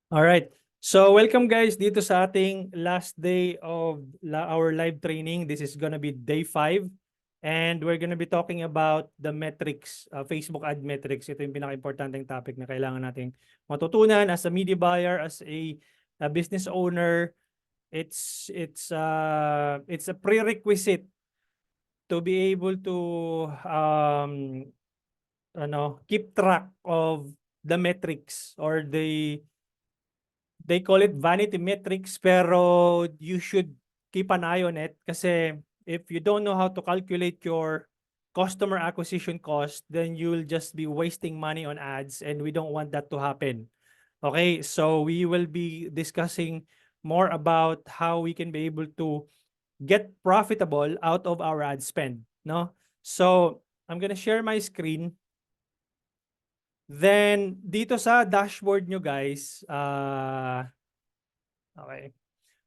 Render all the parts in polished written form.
Alright. So welcome guys dito sa ating last day of our live training. This is gonna be day 5 and we're gonna be talking about the metrics, Facebook ad metrics. Ito yung pinaka-importanteng topic na kailangan nating matutunan as a media buyer, as a business owner. It's a prerequisite to be able to keep track of the metrics or they call it vanity metrics, pero you should keep an eye on it kasi if you don't know how to calculate your customer acquisition cost, then you'll just be wasting money on ads and we don't want that to happen. Okay, so we will be discussing more about how we can be able to get profitable out of our ad spend, no? So, I'm gonna share my screen. Then, dito sa dashboard nyo guys, okay.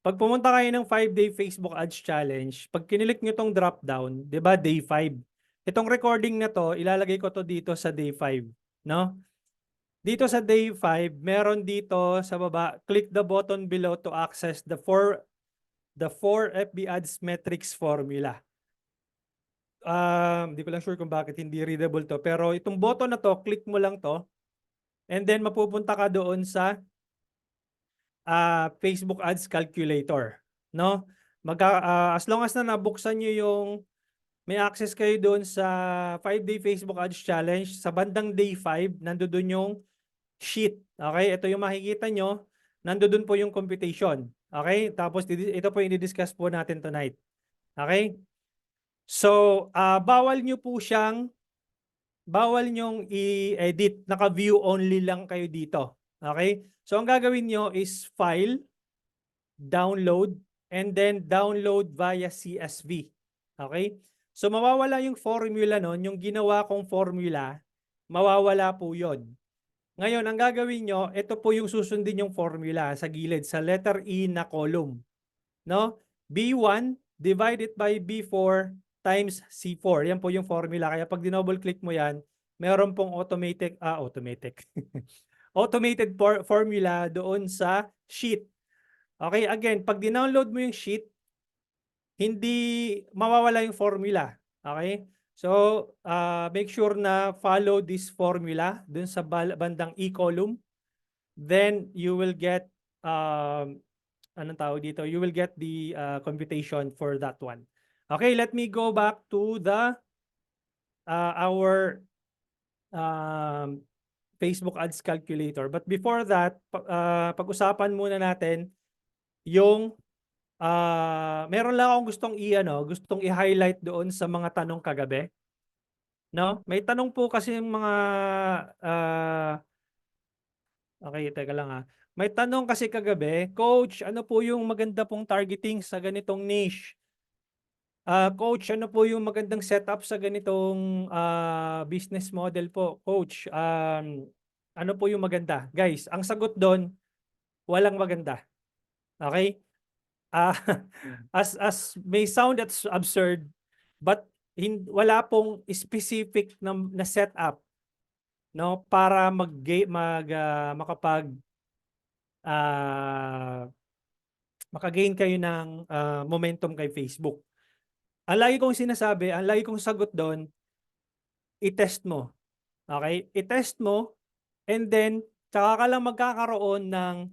Pag pumunta kayo ng 5-day Facebook Ads Challenge, pag kinilik nyo tong drop down, 'di ba, day 5. Itong recording na to, ilalagay ko to dito sa day 5, no? Dito sa day 5, meron dito sa baba, click the button below to access the four FB Ads metrics formula. Di ko lang sure kung bakit hindi readable to, pero itong button na to, click mo lang to, and then mapupunta ka doon sa Facebook Ads Calculator, no? As long as na nabuksan nyo yung may access kayo doon sa 5-day Facebook Ads Challenge, sa bandang day 5, nandoon yung sheet. Okay? Ito yung makikita nyo. Nandoon po yung computation. Okay? Tapos ito po yung i-discuss po natin tonight. Okay? So, bawal nyong i-edit. Naka-view only lang kayo dito. Okay? So, ang gagawin nyo is file, download, and then download via CSV. Okay? So, mawawala yung formula nun, yung ginawa kong formula, mawawala po yon. Ngayon, ang gagawin nyo, ito po yung susundin yung formula sa gilid, sa letter E na column. No? B1 divided by B4 times C4. Yan po yung formula. Kaya pag dinouble click mo yan, meron pong automated formula doon sa sheet. Okay, again, pag dinownload mo yung sheet, hindi mawawala yung formula. Okay? So, make sure na follow this formula dun sa bandang E column. Then, you will get, anong tawag dito? You will get the computation for that one. Okay, let me go back to our Facebook Ads Calculator. But before that, pag-usapan muna natin yung meron lang akong gustong i-highlight doon sa mga tanong kagabi. No? May tanong po kasi yung mga okay, teka lang. May tanong kasi kagabi, Coach, ano po yung maganda pong targeting sa ganitong niche? Coach, ano po yung magandang setup sa ganitong business model po? Coach, ano po yung maganda? Guys, ang sagot doon, walang maganda. Okay? Uh, as may sound that's absurd, but wala pong specific na setup, no, para makagain kayo ng momentum kay Facebook. Ang lagi kong sinasabi, ang lagi kong sagot doon, i-test mo. Okay? I-test mo and then tsaka ka lang magkakaroon ng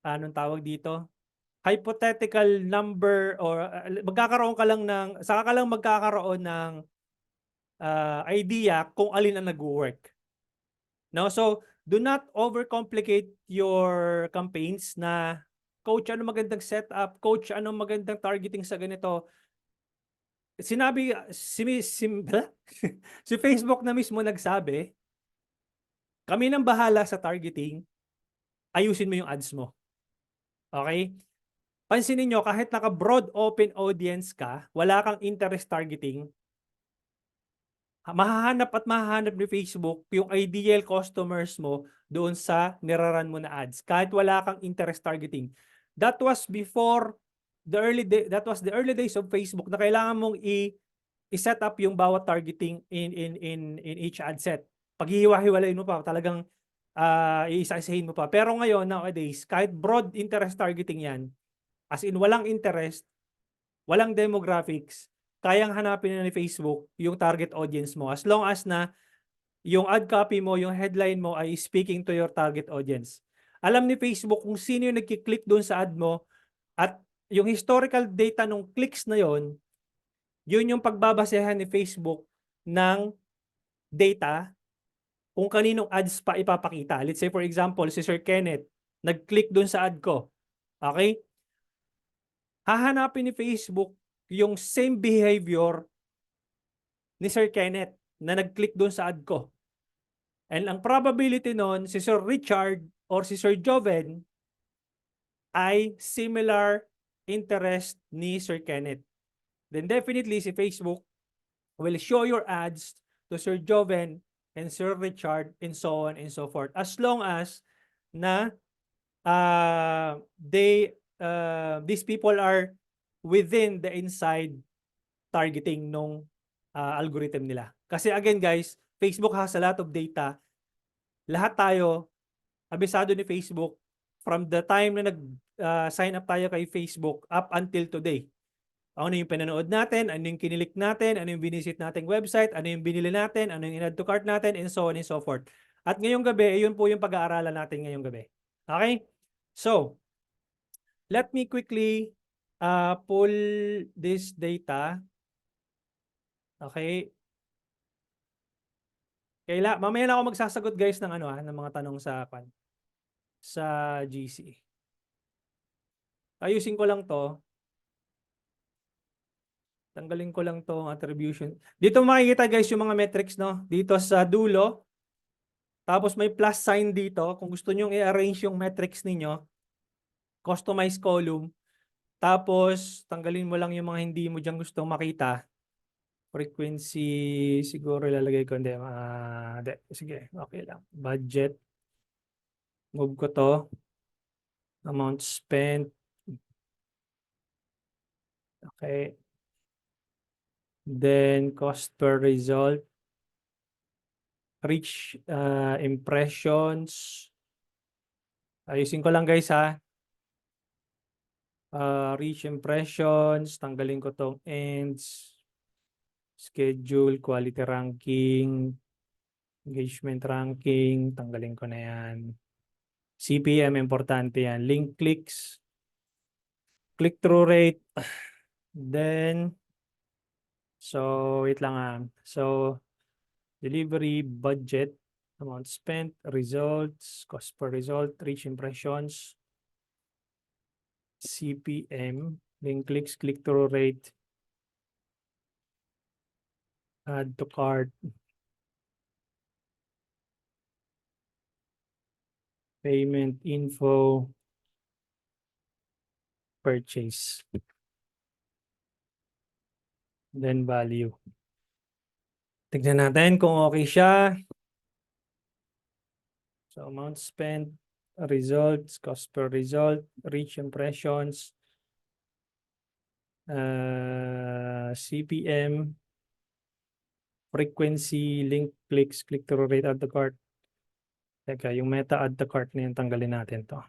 anong tawag dito? Hypothetical number or magkakaroon ka lang ng saka ka lang magkakaroon ng idea kung alin ang nag-work. No, so do not overcomplicate your campaigns na coach ano magandang setup, coach ano magandang targeting sa ganito. Sinabi si Facebook na mismo nagsabi, kami nang bahala sa targeting, ayusin mo yung ads mo. Okay? Pansinin nyo, kahit naka-broad open audience ka, wala kang interest targeting, mahahanap ni Facebook yung ideal customers mo doon sa niraran mo na ads. Kahit wala kang interest targeting. That was before that was the early days of Facebook na kailangan mong i-set up yung bawat targeting in each ad set. Paghihiwa-hiwalayin mo pa, talagang iisa-isahin mo pa. Pero ngayon, nowadays, kahit broad interest targeting yan, as in walang interest, walang demographics, kayang hanapin na ni Facebook yung target audience mo as long as na yung ad copy mo, yung headline mo ay speaking to your target audience. Alam ni Facebook kung sino yung nagkiklik doon sa ad mo at yung historical data ng clicks na yon, yun yung pagbabasehan ni Facebook ng data kung kaninong ads pa ipapakita. Let's say for example, si Sir Kenneth, nag-click doon sa ad ko. Okay? Hahanapin ni Facebook yung same behavior ni Sir Kenneth na nag-click doon sa ad ko. And ang probability nun, si Sir Richard or si Sir Joven ay similar interest ni Sir Kenneth. Then definitely si Facebook will show your ads to Sir Joven and Sir Richard and so on and so forth. As long as na these people are within the inside targeting nung algorithm nila. Kasi again guys, Facebook has a lot of data. Lahat tayo, abisado ni Facebook from the time na nag-sign up tayo kay Facebook up until today. Ano yung pinanood natin, ano yung kinilik natin, ano yung binisit nating website, ano yung binili natin, ano yung in-add to cart natin, and so on and so forth. At ngayong gabi, yun po yung pag-aaralan natin ngayong gabi. Okay? So, let me quickly pull this data. Okay? Mamaya na ako magsasagot guys ng ng mga tanong sa GC. Ayusin ko lang to. Tanggalin ko lang to attribution. Dito makikita guys yung mga metrics, no? Dito sa dulo. Tapos may plus sign dito. Kung gusto nyo i-arrange yung metrics ninyo, customize column. Tapos tanggalin mo lang yung mga hindi mo dyan gustong makita. Frequency, siguro ilalagay ko. Hindi, sige, okay lang. Budget. Move ko to. Amount spent. Okay. Then cost per result. Reach impressions. Ayusin ko lang guys ha. Reach impressions. Tanggalin ko tong ends. Schedule, quality ranking, engagement ranking. Tanggalin ko na yan. CPM, importante yan. Link clicks. Click-through rate. Then, so wait lang So, delivery, budget, amount spent, results, cost per result, reach impressions, CPM, link clicks, click-through rate, add to cart, payment info, purchase, then value. Tignan natin kung okay siya. So amount spent, results, cost per result, reach impressions, CPM, frequency, link clicks, click-through rate, add to cart. Teka, yung meta add to cart na yun, tanggalin natin to.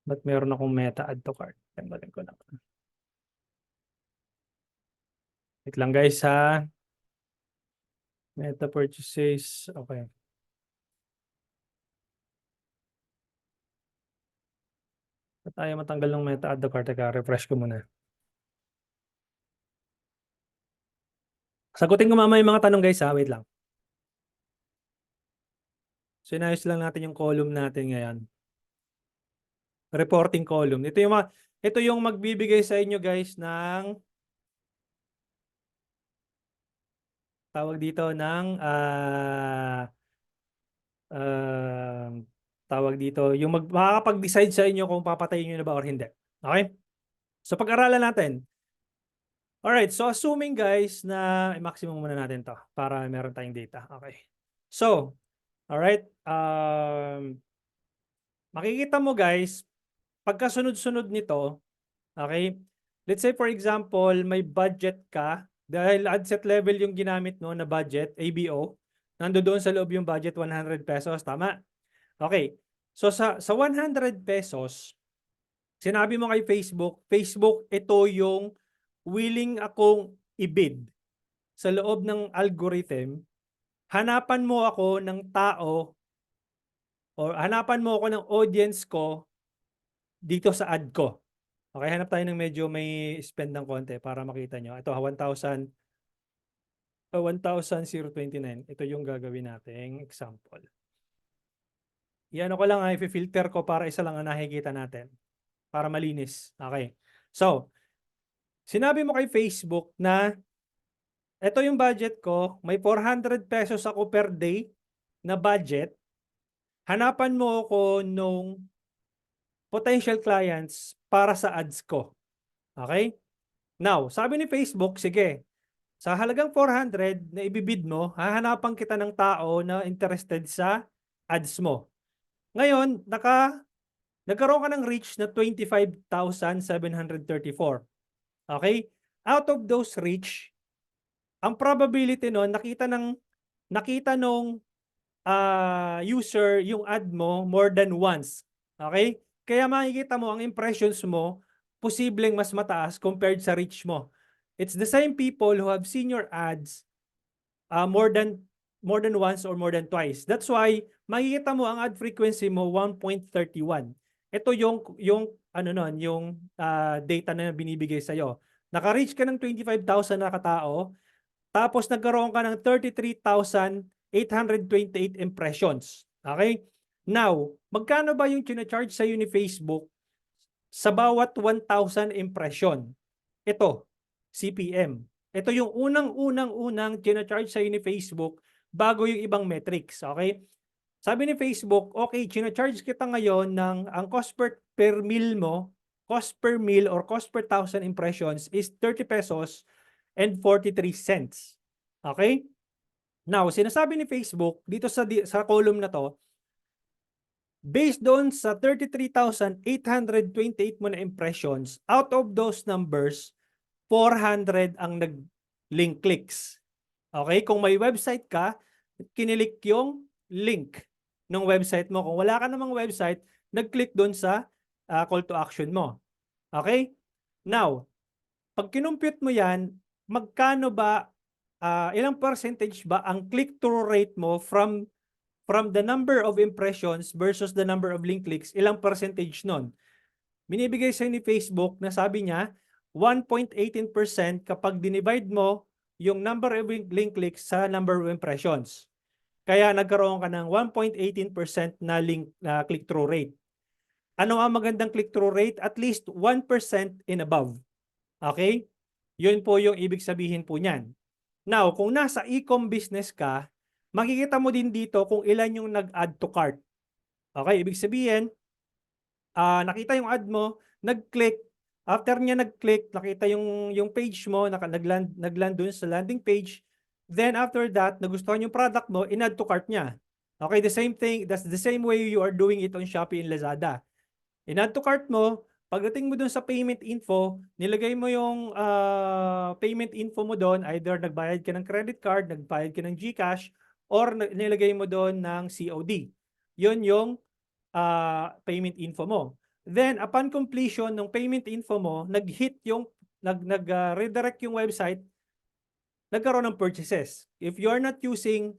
Ba't meron akong meta add to cart? Tanggalin ko na. Wait lang guys ha. Meta purchases. Okay. Ba't tayo matanggal ng meta add to cart? Teka, refresh ko muna. Sagutin ko mamaya yung mga tanong guys ha. Wait lang. So inayos lang natin yung column natin ngayon. Reporting column. Ito yung magbibigay sa inyo guys ng tawag dito ng tawag dito yung makakapag-decide sa inyo kung papatayin nyo na ba or hindi. Okay? So pag-aralan natin. Alright, so assuming guys na maximum muna natin to para meron tayong data. Okay. So, alright. Makikita mo guys, pagkasunod-sunod nito, okay? Let's say for example, may budget ka dahil ad set level yung ginamit no na budget, ABO. Nandoon sa loob yung budget 100 pesos, tama? Okay. So sa 100 pesos, sinabi mo kay Facebook, Facebook, ito yung willing akong i-bid sa loob ng algorithm. Hanapan mo ako ng tao o hanapan mo ako ng audience ko dito sa ad ko. Okay, hanap tayo ng medyo may spend ng konti para makita nyo. Ito, 1,000, 1,029. Ito yung gagawin nating example. Yan ko lang, i-filter ko para isa lang ang nakikita natin. Para malinis. Okay. So, sinabi mo kay Facebook na ito yung budget ko, may 400 pesos ako per day na budget. Hanapan mo ako nung potential clients para sa ads ko. Okay? Now, sabi ni Facebook, sige, sa halagang 400 na ibibid mo, hahanapan kita ng tao na interested sa ads mo. Ngayon, nagkaroon ka ng reach na 25,734. Okay? Out of those reach, ang probability nun, nakita nung user yung ad mo more than once. Okay? Kaya makikita mo, ang impressions mo, posibleng mas mataas compared sa reach mo. It's the same people who have seen your ads more than once or more than twice. That's why makikita mo ang ad frequency mo 1.31. Ito yung ano nun, yung data na binibigay sa iyo. Naka-reach ka ng 25,000 na katao, tapos nagkaroon ka ng 33,828 impressions. Okay? Now, magkano ba yung china-charge sa iyo ni Facebook sa bawat 1,000 impression? Ito, CPM. Ito yung unang china-charge sa iyo ni Facebook bago yung ibang metrics. Okay? Sabi ni Facebook, okay, china-charge kita ngayon ng ang cost per mil mo, cost per mil or cost per 1,000 impressions is 30 pesos and 43 cents. Okay? Now, sinasabi ni Facebook dito sa column na to, based doon sa 33,828 mo na impressions, out of those numbers, 400 ang nag-link clicks. Okay? Kung may website ka, kinilik yung link ng website mo. Kung wala ka namang website, nag-click doon sa call to action mo. Okay? Now, pag kinumpute mo yan, magkano ba, ilang percentage ba ang click-through rate mo from the number of impressions versus the number of link clicks, ilang percentage nun? Binibigay sa ni Facebook na sabi niya, 1.18% kapag dinivide mo yung number of link clicks sa number of impressions. Kaya nagkaroon ka ng 1.18% na click-through rate. Ano ang magandang click-through rate? At least 1% and above. Okay? Yun po yung ibig sabihin po niyan. Now, kung nasa e-com business ka, makikita mo din dito kung ilan yung nag-add to cart. Okay? Ibig sabihin, nakita yung ad mo, nag-click, after niya nag-click, nakita yung page mo, nagland dun sa landing page, then after that, nagustuhan yung product mo, in-add to cart niya. Okay, the same thing, that's the same way you are doing it on Shopee and Lazada. In-add to cart mo, pagdating mo dun sa payment info, nilagay mo yung payment info mo doon, either nagbayad ka ng credit card, nagbayad ka ng GCash, or nilagay mo doon ng COD. Yun yung payment info mo. Then, upon completion ng payment info mo, nag-hit yung, redirect yung website, nagkaroon ng purchases. If you're not using,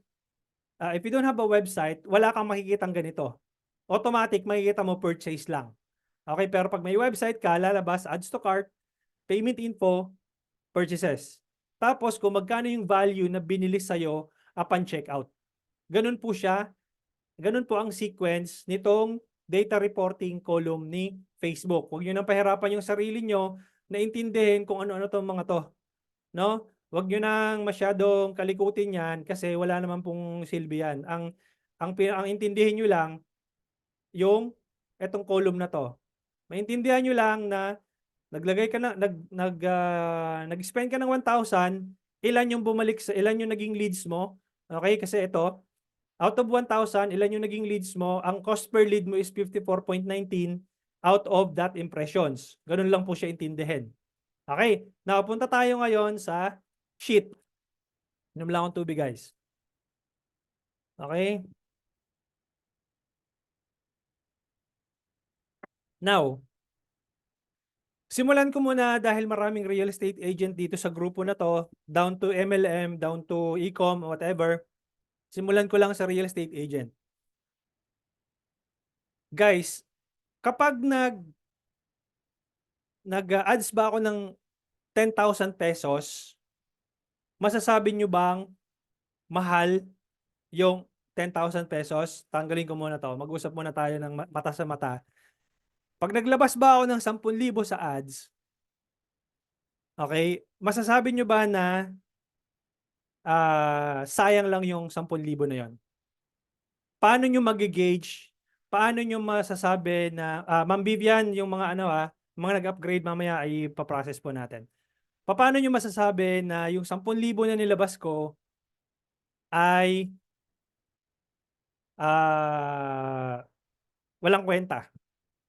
if you don't have a website, wala kang makikitang ganito. Automatic, makikita mo purchase lang. Okay, pero pag may website ka, lalabas, adds to cart, payment info, purchases. Tapos, kung magkano yung value na binili sa'yo upon checkout. Ganun po siya. Ganun po ang sequence nitong data reporting column ni Facebook. Huwag nyo nang pahirapan yung sarili nyo na intindihin kung ano-ano itong mga to. No? Huwag nyo nang masyadong kalikutin yan kasi wala naman pong silbi yan. Ang intindihin nyo lang yung etong column na to. Maintindihan nyo lang na naglagay ka na, nag-spend ka ng 1,000, ilan yung bumalik sa, ilan yung naging leads mo. Okay, kasi ito, out of 1,000, ilan yung naging leads mo, ang cost per lead mo is 54.19 out of that impressions. Ganun lang po siya intindihin. Okay, nakapunta tayo ngayon sa sheet. Inom lang akong tubig, guys. Okay? Now, simulan ko muna dahil maraming real estate agent dito sa grupo na to, down to MLM, down to e-com, whatever. Simulan ko lang sa real estate agent. Guys, kapag nag-ads ba ako ng 10,000 pesos, masasabi nyo bang mahal yung 10,000 pesos? Tanggalin ko muna to. Mag-usap muna tayo ng mata sa mata. Pag naglabas ba ako ng 10,000 sa ads, okay, masasabi nyo ba na sayang lang yung 10,000 na yon? Paano nyo mag-gauge? Paano nyo masasabi na, Ma'am Vivian, yung mga mga nag-upgrade mamaya ay paprocess po natin. Paano nyo masasabi na yung 10,000 na nilabas ko ay walang kwenta?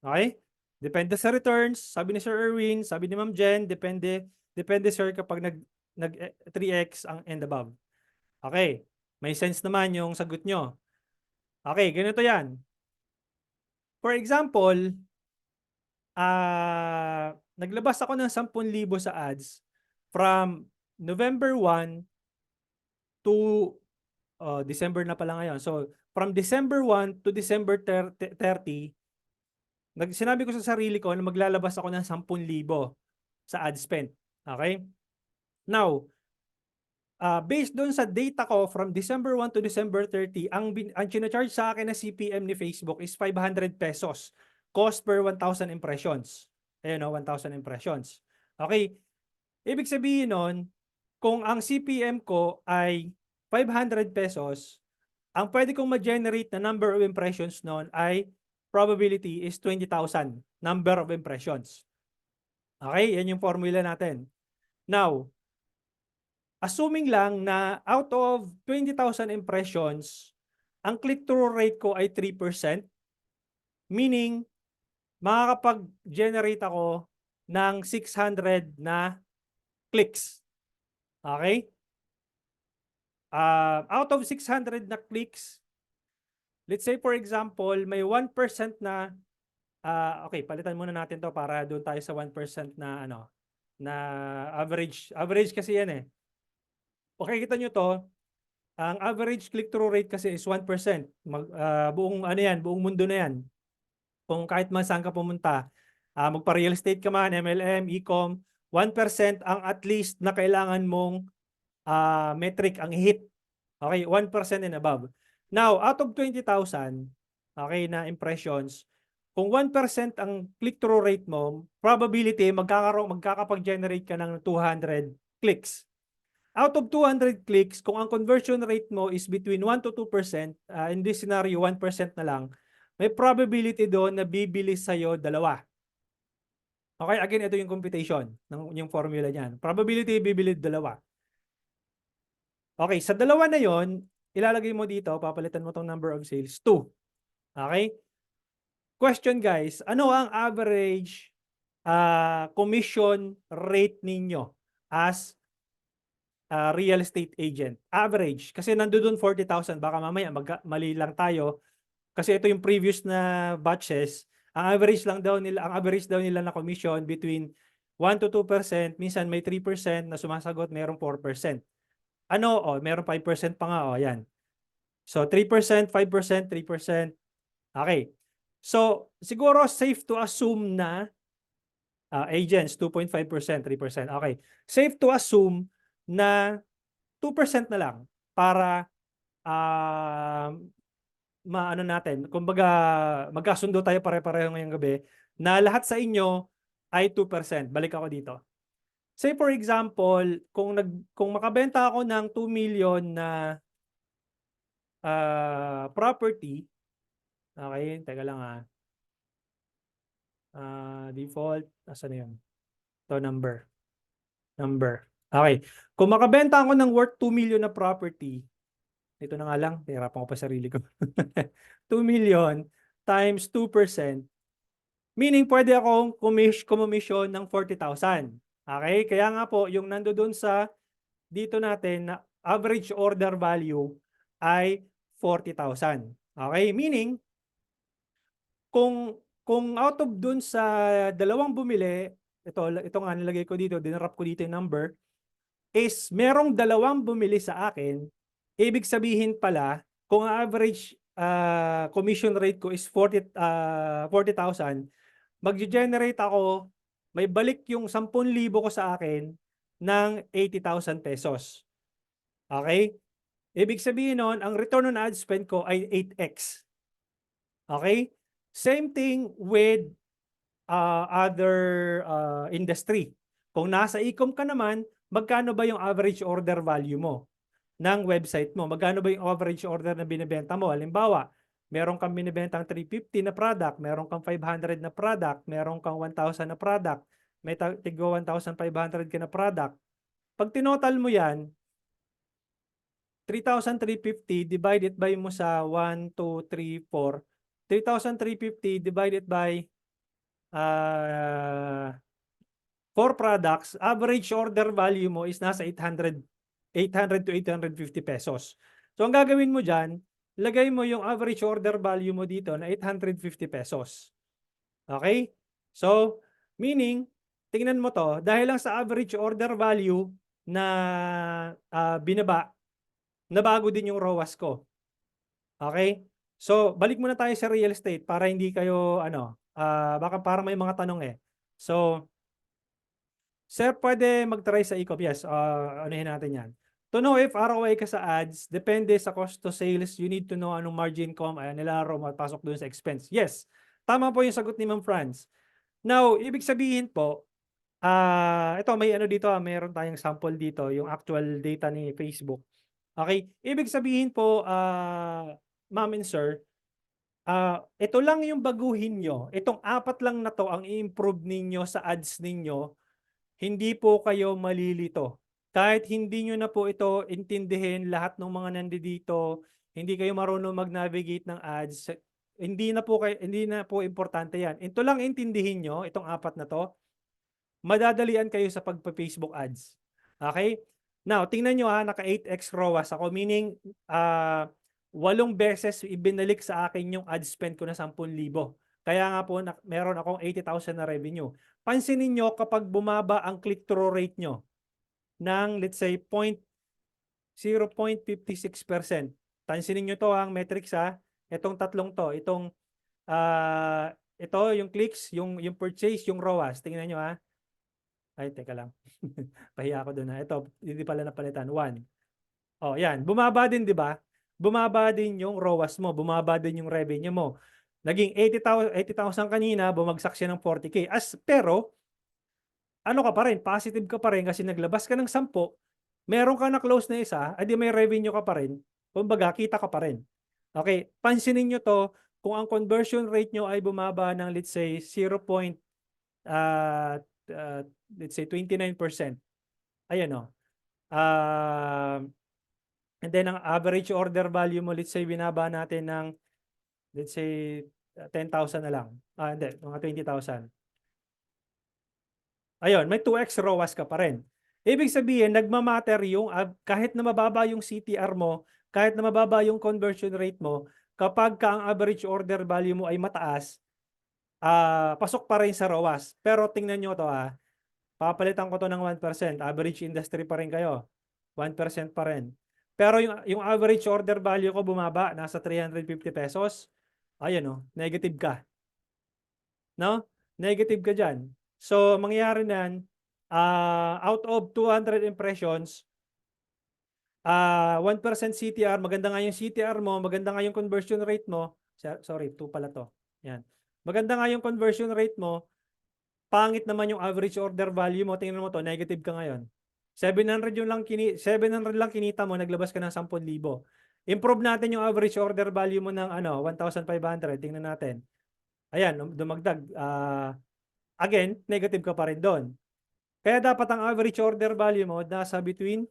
Okay? Depende sa returns, sabi ni Sir Erwin, sabi ni Ma'am Jen, depende sir kapag nag 3x ang and above. Okay, may sense naman yung sagot nyo. Okay, ganito yan. For example, naglabas ako ng 10,000 sa ads from November 1 to December na pala ngayon. So, from December 1 to December 30, sinabi ko sa sarili ko na maglalabas ako ng 10,000 sa ad spend. Okay? Now, based doon sa data ko from December 1 to December 30, ang charge sa akin na CPM ni Facebook is 500 pesos. Cost per 1,000 impressions. Ayun, 1,000 impressions. Okay? Ibig sabihin nun, kung ang CPM ko ay 500 pesos, ang pwede kong ma-generate na number of impressions noon ay probability is 20,000 number of impressions. Okay? Yan yung formula natin. Now, assuming lang na out of 20,000 impressions, ang click-through rate ko ay 3%, meaning makakapag-generate ako ng 600 na clicks. Okay? Out of 600 na clicks, let's say for example, may 1% na, okay, palitan muna natin to para doon tayo sa 1% na na average. Average kasi yan eh. Okay, kita nyo to, ang average click-through rate kasi is 1%. Buong buong mundo na yan. Kung kahit man saan ka pumunta, magpa-real estate ka man, MLM, e-com, 1% ang at least na kailangan mong metric ang hit. Okay, 1% and above. Now, out of 20,000, okay, na impressions, kung 1% ang click-through rate mo, probability magkakapag-generate ka ng 200 clicks. Out of 200 clicks, kung ang conversion rate mo is between 1 to 2%, in this scenario, 1% na lang, may probability doon na bibili sa'yo dalawa. Okay, again, ito yung computation, yung formula niyan. Probability bibili dalawa. Okay, sa dalawa na yon, ilalagay mo dito, papalitan mo tong number of sales, 2. Okay? Question guys, ano ang average commission rate ninyo as real estate agent? Average. Kasi nandoon 40,000. Baka mamaya mali lang tayo. Kasi ito yung previous na batches. Ang average daw nila na commission between 1 to 2%. Minsan may 3% na sumasagot, mayroong 4%. Mayroong 5% pa nga. Yan. So 3%, 5%, 3%. Okay. So siguro safe to assume na agents 2.5%, 3%. Okay. Safe to assume na 2% na lang para maano natin, kumbaga magkasundo tayo pare-pareho ngayong gabi na lahat sa inyo ay 2%. Balik ako dito. Say for example, kung makabenta ako ng 2 million na property, okay, teka lang default, asan na yun? Ito, number. Okay. Kung makabenta ako ng worth 2 million na property, ito na nga lang, hirapan ko pa sarili ko. 2 million times 2%, meaning pwede akong kumisyon ng 40,000. Okay? Kaya nga po, yung nandoon sa dito natin na average order value ay 40,000. Okay? Meaning, kung out of dun sa dalawang bumili, ito nga nilagay ko dito, dinarap ko dito yung number, is merong dalawang bumili sa akin, ibig sabihin pala, kung average commission rate ko is 40,000, mag-generate ako, may balik yung 10,000 ko sa akin ng 80,000 pesos. Okay? Ibig sabihin nun, ang return on ad spend ko ay 8x. Okay? Same thing with other industry. Kung nasa e-com ka naman, magkano ba yung average order value mo ng website mo? Magkano ba yung average order na binibenta mo? Halimbawa, meron kang binibentang 350 na product, meron kang 500 na product, meron kang 1,000 na product, may tigwa 1,500 ka na product. Pag tinotal mo yan, 3,350 divided by mo sa 1, 2, 3, 4. 3,350 divided by 4 products, average order value mo is nasa 800 to 850 pesos. So ang gagawin mo dyan, lagay mo yung average order value mo dito na 850 pesos. Okay? So, meaning, tingnan mo to, dahil lang sa average order value na binaba, nabago din yung ROAS ko. Okay? So, balik muna tayo sa real estate para hindi kayo, baka para may mga tanong eh. So, sir, pwede mag-try sa e-com. Yes, anuhin natin yan. To know if ROI ka sa ads, depende sa cost to sales, you need to know anong margin com, ayan, nilaro, mapasok doon sa expense. Yes, tama po yung sagot ni Ma'am Franz. Now, ibig sabihin po, ito may ano dito, mayroon tayong sample dito, yung actual data ni Facebook. Okay, ibig sabihin po, ma'am and sir, ito lang yung baguhin nyo. Itong 4 lang na to ang i-improve ninyo sa ads ninyo, hindi po kayo malilito. Kahit hindi nyo na po ito intindihin lahat ng mga nandito, hindi kayo marunong mag-navigate ng ads, hindi na po importante yan. Ito lang intindihin nyo, itong 4 na to, madadalian kayo sa pagpa-Facebook ads. Okay? Now, tingnan nyo naka 8x ROAS ako, meaning 8 beses ibinalik sa akin yung ad spend ko na 10,000. Kaya nga po, meron akong 80,000 na revenue. Pansinin nyo kapag bumaba ang click-through rate nyo ng, let's say, 0.56%. Pansinin nyo to ang metrics itong tatlong to. Ito, yung clicks, yung purchase, yung ROAS. Tingnan nyo Ay, teka lang. Pahiya ako doon Ito, hindi pala napalitan. 1. Oh, yan. Bumaba din, di ba? Bumaba din yung ROAS mo. Bumaba din yung revenue mo. Naging 80,000 kanina, bumagsak siya ng 40K. Pero, ano ka pa rin? Positive ka pa rin kasi naglabas ka ng 10, meron ka na close na isa, adi may revenue ka pa rin. Kumbaga, kita ka pa rin. Okay, pansinin nyo to, kung ang conversion rate nyo ay bumaba ng let's say 29%. Ayan o. And then ang average order value mo, let's say binaba natin ng let's say 10,000 na lang. Hindi, mga 20,000. Ayun, may 2x ROAS ka pa rin. Ibig sabihin, nagmamatter yung, kahit na mababa yung CTR mo, kahit na mababa yung conversion rate mo, kapag ka ang average order value mo ay mataas, pasok pa rin sa ROAS. Pero tingnan nyo to papalitan ko to ng 1%. Average industry pa rin kayo. 1% pa rin. Pero yung average order value ko bumaba, nasa 350 pesos. Ayun negative ka. No? Negative ka dyan. So, mangyayari nan, out of 200 impressions, 1% CTR, maganda nga yung CTR mo, maganda nga yung conversion rate mo. Sorry, 2 pala to. Yan. Maganda nga yung conversion rate mo, pangit naman yung average order value mo. Tingnan mo to, negative ka ngayon. 700 lang kinita mo, naglabas ka ng 10,000. Improve natin yung average order value mo ng 1,500. Tingnan natin. Ayan, dumagdag. Again, negative ka pa rin doon. Kaya dapat ang average order value mo nasa between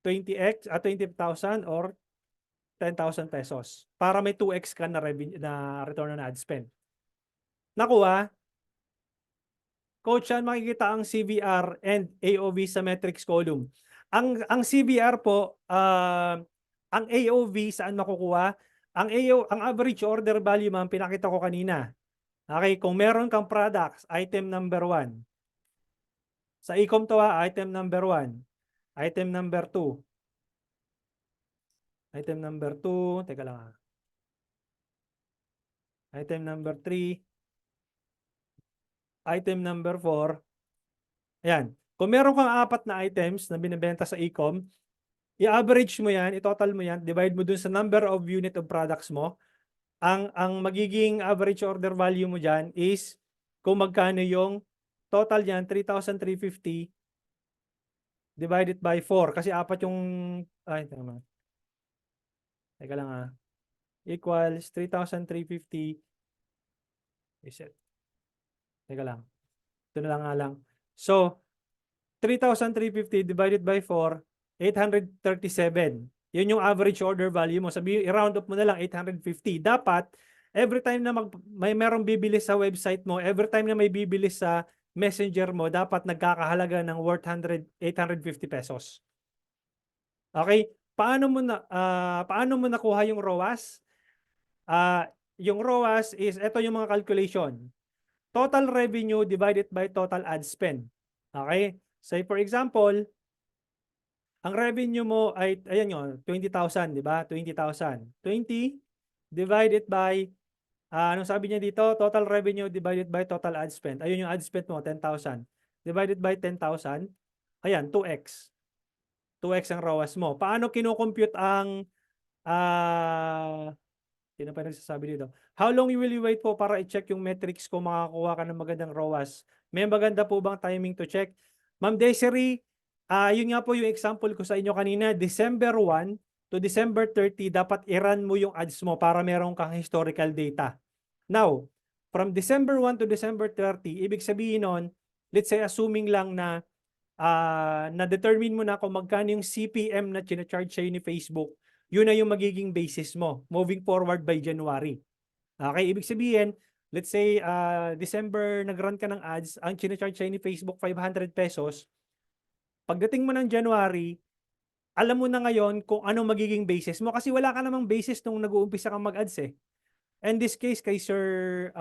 20,000 or 10,000 pesos para may 2x ka na return on ad spend. Nakuha? Coach, saan makikita ang CVR and AOV sa metrics column? Ang CVR po, ang AOV saan makukuha? Ang average order value, ma'am, pinakita ko kanina. Okay, kung meron kang products, item number 1. Sa e-com to item number 1. Item number 2. Item number 2, teka lang. Item number 3. Item number 4. Ayan. Kung meron kang 4 na items na binibenta sa e-com, i-average mo yan, i-total mo yan, divide mo dun sa number of unit of products mo. Ang magiging average order value mo dyan is kung magkano yung total yan, 3,350 divided by 4. Kasi 4 yung, ay, tama. Teka lang equals 3,350. Reset. Teka lang. Ito na lang nga lang. So, 3,350 divided by 4, 837. Yun yung average order value mo. Sabi, i-round up mo na lang 850. Dapat, every time na may merong bibili sa website mo, every time na may bibili sa messenger mo, dapat nagkakahalaga ng worth 850 pesos. Okay? Paano mo nakuha yung ROAS? Yung ROAS is, ito yung mga calculation. Total revenue divided by total ad spend. Okay? Say for example, ang revenue mo ay, ayan yun, 20,000, di ba? 20,000. 20 divided by, anong sabi niya dito? Total revenue divided by total ad spend. Ayun yung ad spend mo, 10,000. Divided by 10,000, ayan, 2x. 2x ang ROAS mo. Paano kinocompute ang, sino pa nagsasabi dito? How long will you wait po para i-check yung metrics kung makakuha ka ng magandang ROAS? May maganda po bang timing to check? Ma'am Desiree, yun nga po yung example ko sa inyo kanina, December 1 to December 30, dapat i-run mo yung ads mo para meron kang historical data. Now, from December 1 to December 30, ibig sabihin nun, let's say assuming lang na na-determine mo na kung magkano yung CPM na charge sa'yo ni Facebook, yun na yung magiging basis mo moving forward by January. Okay, ibig sabihin, let's say December nag-run ka ng ads, ang charge sa'yo ni Facebook 500 pesos. Pagdating mo ng January, alam mo na ngayon kung ano magiging basis mo kasi wala ka namang basis nung nag-uumpisa kang mag-ads eh. In this case, kay Sir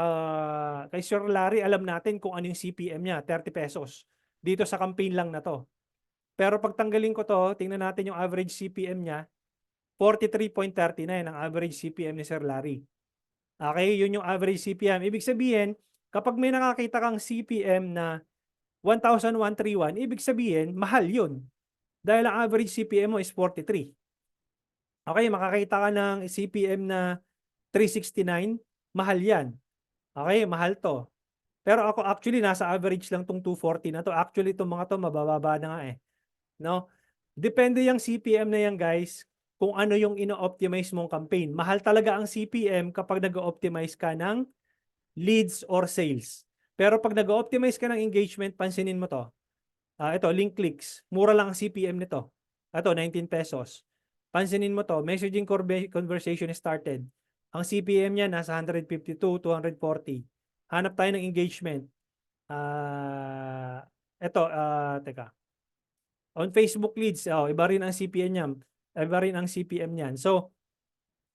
Larry, alam natin kung ano yung CPM niya, 30 pesos. Dito sa campaign lang na to. Pero pag tanggalin ko to, tingnan natin yung average CPM niya, 43.39 ang average CPM ni Sir Larry. Okay, yun yung average CPM. Ibig sabihin, kapag may nakakita kang CPM na 1,131, ibig sabihin, mahal yun. Dahil ang average CPM mo is 43. Okay, makakita ka ng CPM na 369, mahal yan. Okay, mahal to. Pero ako actually, nasa average lang tong 240 na to. Actually, itong mga to, mabababa na nga eh. No? Depende yung CPM na yan, guys, kung ano yung ino-optimize mong campaign. Mahal talaga ang CPM kapag nag-optimize ka ng leads or sales. Pero pag nag-optimize ka ng engagement, pansinin mo to. Ito, link clicks. Mura lang ang CPM nito. Ito, 19 pesos. Pansinin mo to, messaging conversation started. Ang CPM niya nasa 152, 240. Hanap tayo ng engagement. Ito, teka. On Facebook leads, iba rin ang CPM niyan. Iba rin ang CPM niyan. So,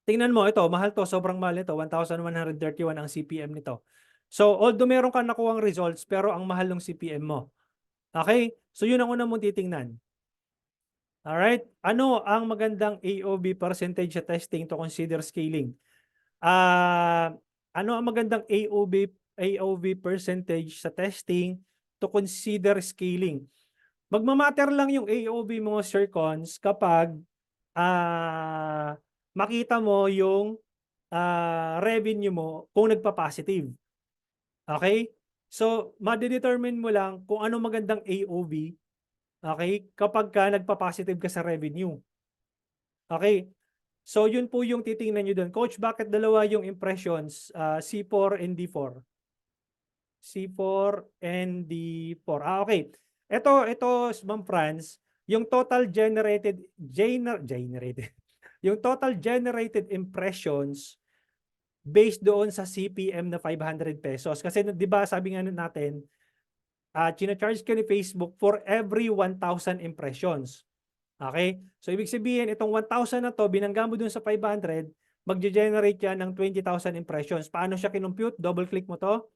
tingnan mo, ito, mahal to, sobrang mahal ito. 1,131 ang CPM nito. So, although meron kang nakuhang results, pero ang mahal ng CPM mo. Okay? So, yun ang unang mong titingnan. Alright? Ano ang magandang AOV percentage sa testing to consider scaling? Ano ang magandang AOV percentage sa testing to consider scaling? Magmamatter lang yung AOV mo, Sir Cons, kapag makita mo yung revenue mo kung nagpa-positive. Okay? So, ma-determine mo lang kung ano magandang AOV, okay, kapag ka nagpa-positive ka sa revenue. Okay? So, yun po yung titingnan nyo doon. Coach, bakit dalawa yung impressions? C4 and D4. C4 and D4. Okay. Ito, Ma'am Franz, yung total generated yung total generated impressions based doon sa CPM na 500 pesos. Kasi 'di ba sabi nga natin, china-charge ka ni Facebook for every 1,000 impressions. Okay? So, ibig sabihin, itong 1,000 na to, binangga mo dun sa 500, magge-generate yan ng 20,000 impressions. Paano siya kinompute? Double-click mo to.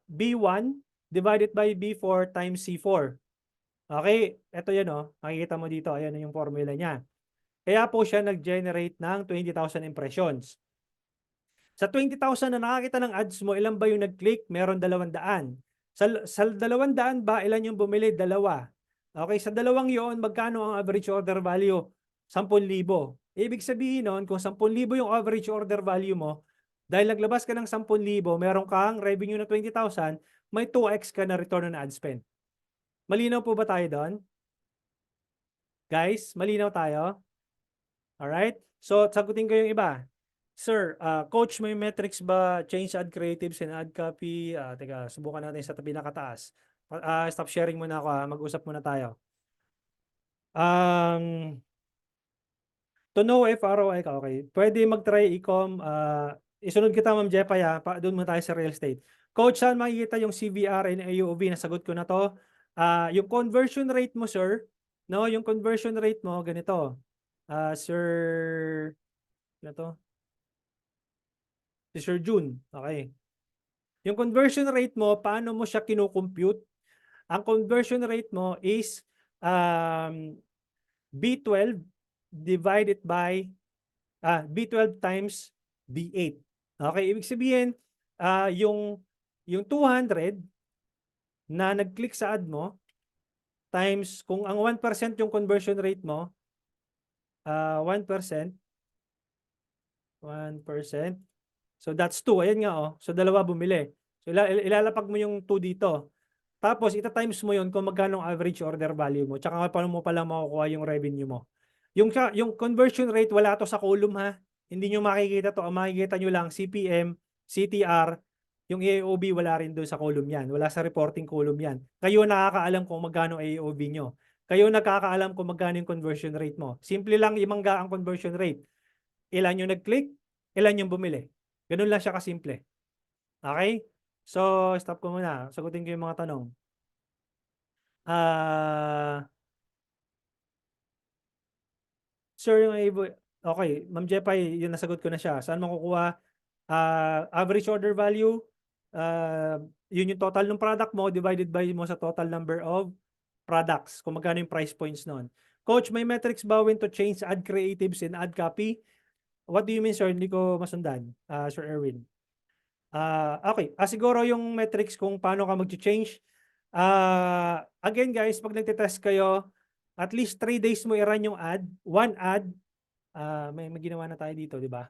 B1 divided by B4 times C4. Okay? Ito yan, oh. Makikita mo dito. Ayan yung formula niya. Kaya po siya nag-generate ng 20,000 impressions. Sa 20,000 na nakakita ng ads mo, ilan ba yung nag-click? Meron 200. Sa 200 ba, ilan yung bumili? 2. Okay, sa 2 yon, magkano ang average order value? 10,000. Ibig sabihin nun, kung 10,000 yung average order value mo, dahil naglabas ka ng 10,000, meron kang revenue na 20,000, may 2x ka na return on ad spend. Malinaw po ba tayo doon? Guys, malinaw tayo? Alright? So, sagutin ko yung iba. Sir, coach, may metrics ba? Change ad creatives and ad copy? Teka, subukan natin sa pinakataas. Stop sharing muna ako. Mag-usap muna tayo. To know if ROI ka, okay. Pwede mag-try e-com. Isunod kita, Ma'am Jepay, doon muna tayo sa real estate. Coach, saan makikita yung CVR and AOV? Nasagot ko na to. Yung conversion rate mo, sir, no, yung conversion rate mo, ganito. Sir, ano to? Si Sir June. Okay. Yung conversion rate mo, paano mo siya kinocompute? Ang conversion rate mo is B12 divided by B12 times B8. Okay, ibig sabihin yung 200 na nag-click sa ad mo times kung ang 1% yung conversion rate mo, 1%. So that's 2. Ayan nga, oh. So dalawa bumili. So ilalapag mo yung 2 dito. Tapos ita-times mo yon kung magkano ang average order value mo. Tsaka paano mo pala makukuha yung revenue mo. Yung conversion rate, wala to sa column, ha. Hindi nyo makikita to. Ang makikita nyo lang CPM, CTR, yung AOV wala rin doon sa column yan. Wala sa reporting column yan. Kayo nakakaalam kung magkano AOV nyo. Kayo nakakaalam kung magkano yung conversion rate mo. Simple lang imangga ang conversion rate. Ilan yung nag-click, ilan yung bumili. Ganun lang siya kasimple. Okay? So, stop ko muna. Sagutin ko yung mga tanong. Sir, okay, Ma'am Jepay, yung nasagot ko na siya. Saan makukuha? Average order value, yun yung total ng product mo divided by mo sa total number of products. Kung magkano yung price points nun. Coach, may metrics ba when to change ad creatives and ad copy? What do you mean, sir? Hindi ko masundan, Sir Erwin. Okay, siguro yung metrics kung paano ka mag-change. Again guys, pag nagtitest kayo, at least 3 days mo i-run yung ad. One ad, may ginawa na tayo dito, di ba?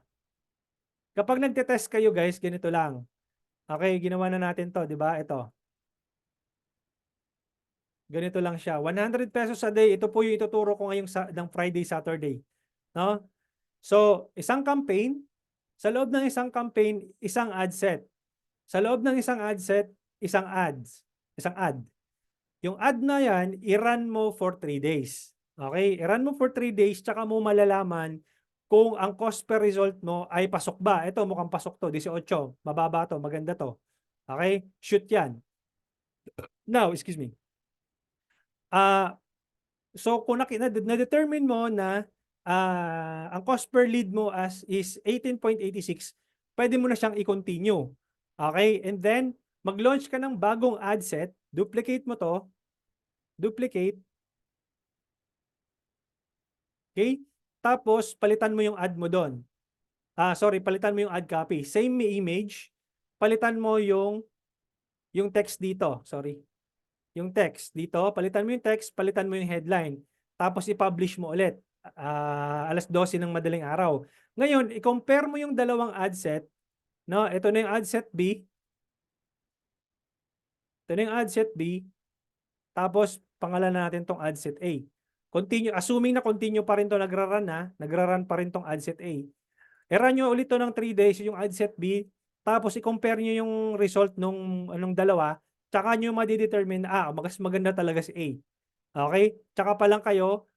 Kapag nagtitest kayo guys, ganito lang. Okay, ginawa na natin to, di ba? Ito. Ganito lang siya. 100 pesos a day. Ito po yung ituturo ko ngayong ng Friday, Saturday. No? So, isang campaign. Sa loob ng isang campaign, isang ad set. Sa loob ng isang ad set, isang ads. Isang ad. Yung ad na yan, i-run mo for 3 days. Okay? I-run mo for 3 days, tsaka mo malalaman kung ang cost per result mo ay pasok ba. Ito, mukhang pasok to. 18. Mababa to. Maganda to. Okay? Shoot yan. Now, excuse me. So, kung na-determine mo na ang cost per lead mo is 18.86, pwede mo na siyang i-continue. Okay? And then, mag-launch ka ng bagong ad set. Duplicate mo to. Duplicate. Okay? Tapos, palitan mo yung ad mo doon. Palitan mo yung ad copy. Same image. Palitan mo yung text dito. Sorry. Yung text dito. Palitan mo yung text. Palitan mo yung headline. Tapos, i-publish mo ulit. 12:00 ng madaling araw. Ngayon, i-compare mo yung dalawang ad set. No? Ito na yung ad set B. Ito na yung ad set B. Tapos, pangalanan natin tong ad set A. Continue, assuming na continue pa rin to nagra-run nagra-run pa rin tong ad set A. I-run nyo ulit to ng 3 days yung ad set B, tapos i-compare nyo yung result nung dalawa, tsaka nyo madidetermine mas maganda talaga si A. Okay? Tsaka pa lang kayo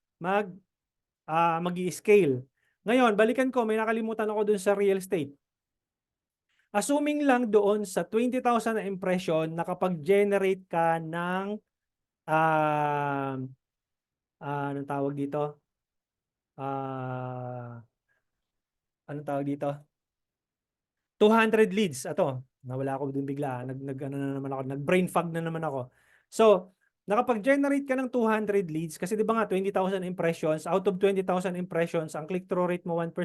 mag-i-scale. Ngayon, balikan ko, may nakalimutan ako dun sa real estate. Assuming lang doon sa 20,000 na impression, nakapag-generate ka ng anong tawag dito? Ah, anong tawag dito? 200 leads. Ato, nawala ako dun bigla. Ano na naman ako, nag-brain fog na naman ako. So, nakapag-generate ka ng 200 leads, kasi di ba nga 20,000 impressions, out of 20,000 impressions, ang click-through rate mo 1%,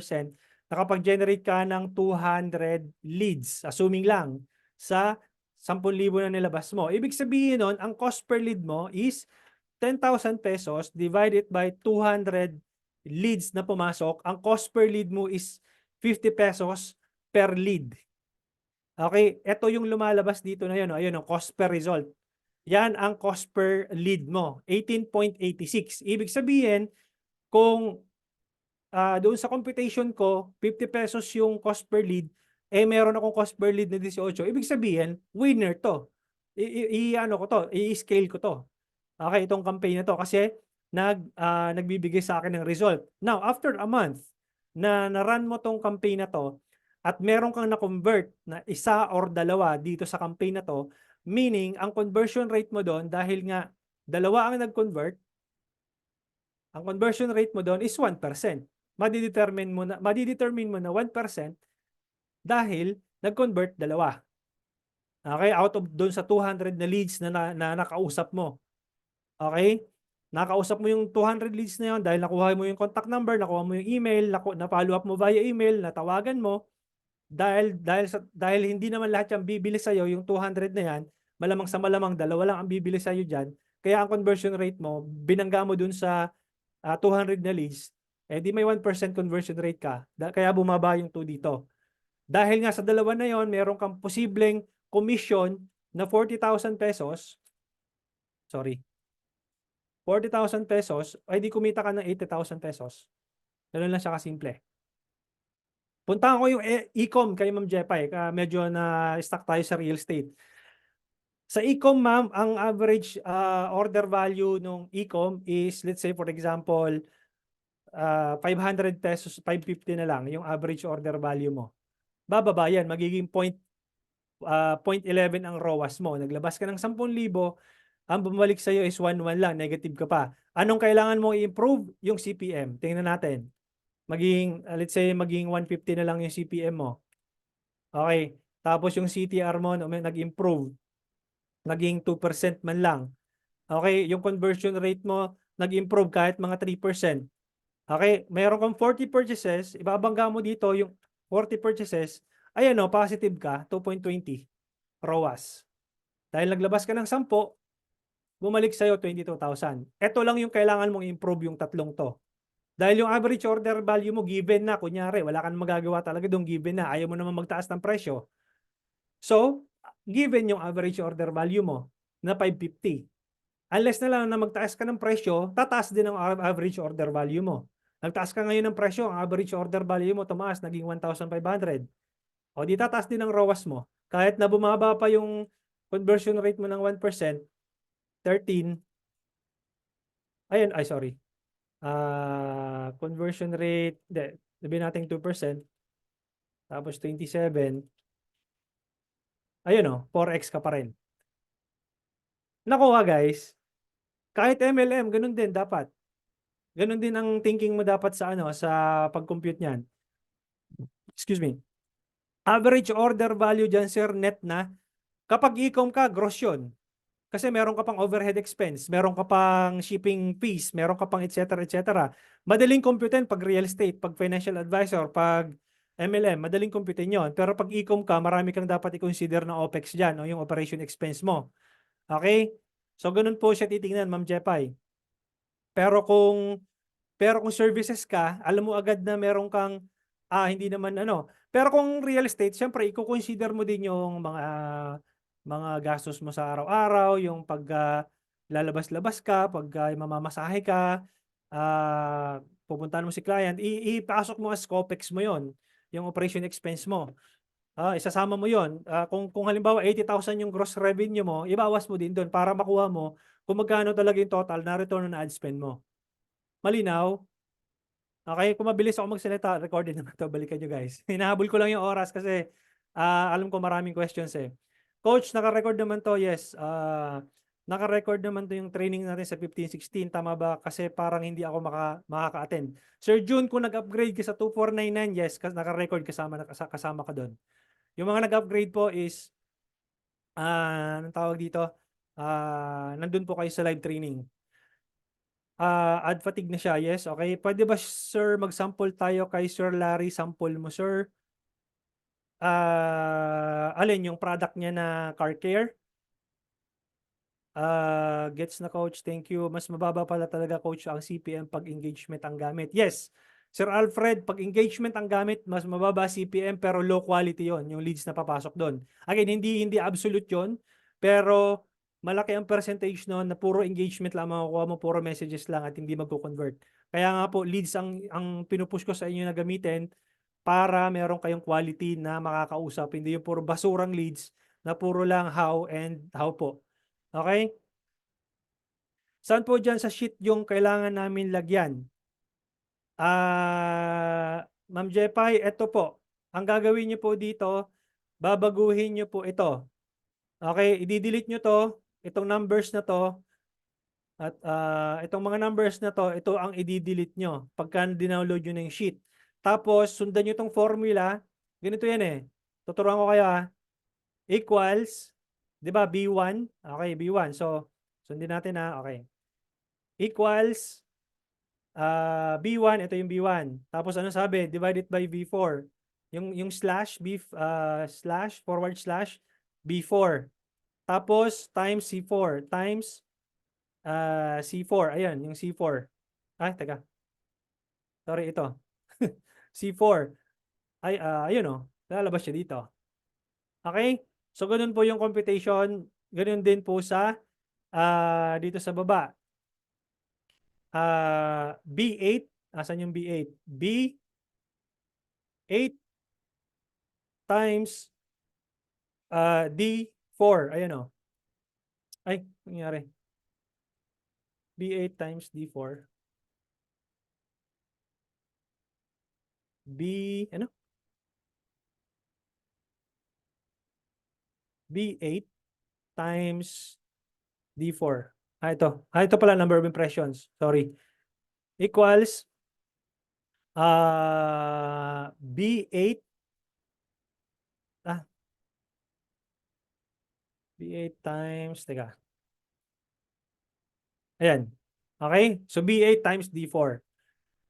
nakapag-generate ka ng 200 leads, assuming lang, sa 10,000 na nilabas mo. Ibig sabihin nun, ang cost per lead mo is 10,000 pesos divided by 200 leads na pumasok. Ang cost per lead mo is 50 pesos per lead. Okay, ito yung lumalabas dito na yun. Ayun, ang cost per result. Yan ang cost per lead mo, 18.86. Ibig sabihin, kung doon sa computation ko, 50 pesos yung cost per lead, meron akong cost per lead na 18. Ibig sabihin, winner to. Ano ko to, i-scale ko to. Okay, itong campaign na to kasi nagbibigay sa akin ng result. Now, after a month na na-run mo tong campaign na to at meron kang na-convert na isa or dalawa dito sa campaign na to, meaning ang conversion rate mo doon dahil nga dalawa ang nag-convert, ang conversion rate mo doon is 1%. Madidetermine mo na 1% dahil nag-convert dalawa. Okay, out of doon sa 200 na leads na nakausap mo. Okay? Nakausap mo yung 200 leads na yun dahil nakuha mo yung contact number, nakuha mo yung email, na-follow up mo via email, natawagan mo. Dahil hindi naman lahat yung bibili sa iyo, yung 200 na yan, malamang sa malamang dalawa lang ang bibili sa iyo diyan. Kaya ang conversion rate mo, binangga mo dun sa 200 na leads, di may 1% conversion rate ka. Kaya bumaba yung 2 dito. Dahil nga sa dalawa na yon, meron kang posibleng commission na 40,000 pesos. Sorry. 40,000 pesos, ay di kumita ka ng 80,000 pesos. Ganun lang siya kasimple. Puntahan ko yung e-com kay Ma'am Jepay. Medyo na-stuck tayo sa real estate. Sa e-com, ma'am, ang average order value ng e-com is, let's say for example, 500 pesos, 550 na lang yung average order value mo. Bababa yan, magiging 0.11 ang ROAS mo. Naglabas ka ng 10,000, ang bumalik sa iyo is 1.1 lang, negative ka pa. Anong kailangan mo i-improve? Yung CPM. Tingnan natin. Let's say, maging 150 na lang yung CPM mo. Okay. Tapos yung CTR mo, nag-improve. Naging 2% man lang. Okay. Yung conversion rate mo, nag-improve kahit mga 3%. Okay. Mayroon kang 40 purchases, ibabangga mo dito yung 40 purchases, ayan o, positive ka, 2.20 ROAS. Dahil naglabas ka ng 10, bumalik sa'yo 22,000. Ito lang yung kailangan mong improve yung tatlong to. Dahil yung average order value mo given na, kunyari, wala kang magagawa talaga doon, given na, ayaw mo naman magtaas ng presyo. So, given yung average order value mo na 550. Unless na lang na magtaas ka ng presyo, tataas din ang average order value mo. Nagtaas ka ngayon ng presyo, ang average order value mo tumaas, naging 1,500. O di tataas din ang ROAS mo. Kahit na bumaba pa yung conversion rate mo ng 1%, 13, ayun, ay sorry. Conversion rate, sabihin natin 2%, tapos 27, ayun o, 4x ka pa rin. Nakuha guys, kahit MLM, ganun din dapat. Ganun din ang thinking mo dapat sa pag-compute niyan. Excuse me. Average order value dyan, sir, net na. Kapag e-com ka, gross yun. Kasi meron ka pang overhead expense, meron ka pang shipping fees, meron ka pang etc. Madaling computein pag real estate, pag financial advisor, pag MLM, madaling computein yon. Pero pag e-com ka, marami kang dapat i-consider na OPEX dyan, o yung operation expense mo. Okay? So, ganun po siya titingnan, Ma'am Jepay. Pero kung services ka, alam mo agad na meron kang, hindi naman Pero kung real estate, syempre, i-consider mo din yung mga gastos mo sa araw-araw, yung pag lalabas-labas ka, pag mamamasahe ka, pupuntahan mo si client, ipasok mo as COPEX mo yon, yung operation expense mo. Isasama mo yon. Kung halimbawa 80,000 yung gross revenue mo, ibawas mo din doon para makuha mo kung magkano talaga yung total na return on ad spend mo. Malinaw? Okay, kung mabilis ako magsalita, recorded naman to, balikan nyo guys. Hinahabol ko lang yung oras kasi alam ko maraming questions eh. Coach, naka-record naman to, yes. Naka-record naman to yung training natin sa 15-16. Tama ba? Kasi parang hindi ako makaka-attend. Sir June, kung nag-upgrade ka sa 2499, yes, naka-record kasama ka doon. Yung mga nag-upgrade po is, anong tawag dito? Nandun po kayo sa live training. Ad fatigue na siya, yes, okay. Pwede ba, sir, mag-sample tayo kay Sir Larry? Sample mo, sir. Alin yung product niya na car care? Gets na, coach. Thank you. Mas mababa pala talaga, coach, ang CPM pag engagement ang gamit. Yes. Sir Alfred, pag engagement ang gamit, mas mababa CPM pero low quality yon yung leads na papasok doon. Again, hindi absolute yon, pero malaki ang percentage noon na puro engagement lang makukuha mo, puro messages lang at hindi magko-convert. Kaya nga po, leads ang pinupush ko sa inyo na gamitin para meron kayong quality na makakausap. Hindi yung puro basurang leads na puro lang how and how po. Okay? Saan po dyan sa sheet yung kailangan namin lagyan? Ma'am Jepay, ito po. Ang gagawin nyo po dito, babaguhin nyo po ito. Okay, i-delete nyo to, itong numbers na to, at itong mga numbers na to, ito ang i-delete nyo pagka dinownload nyo na yung sheet. Tapos, sundan nyo itong formula. Ganito yan eh. Tuturuan ko kayo equals, di ba, B1? Okay, B1. So, sundin natin okay. Equals, B1, ito yung B1. Tapos ano sabi? Divided by B4. Yung slash, forward slash, B4. Tapos, times C4. Times C4. Ayan, yung C4. Teka. Sorry, ito. C4. Ayun lalabas siya dito. Okay? So, ganun po yung computation. Ganun din po sa dito sa baba. B8. Asan yung B8? B8 times D4. Ayan Ay, nangyari. B8 times D4. Ano? B8 times D4. Ito pala, number of impressions. Sorry. Equals B8 B8 times, teka. Ayan. Okay? So, B8 times D4.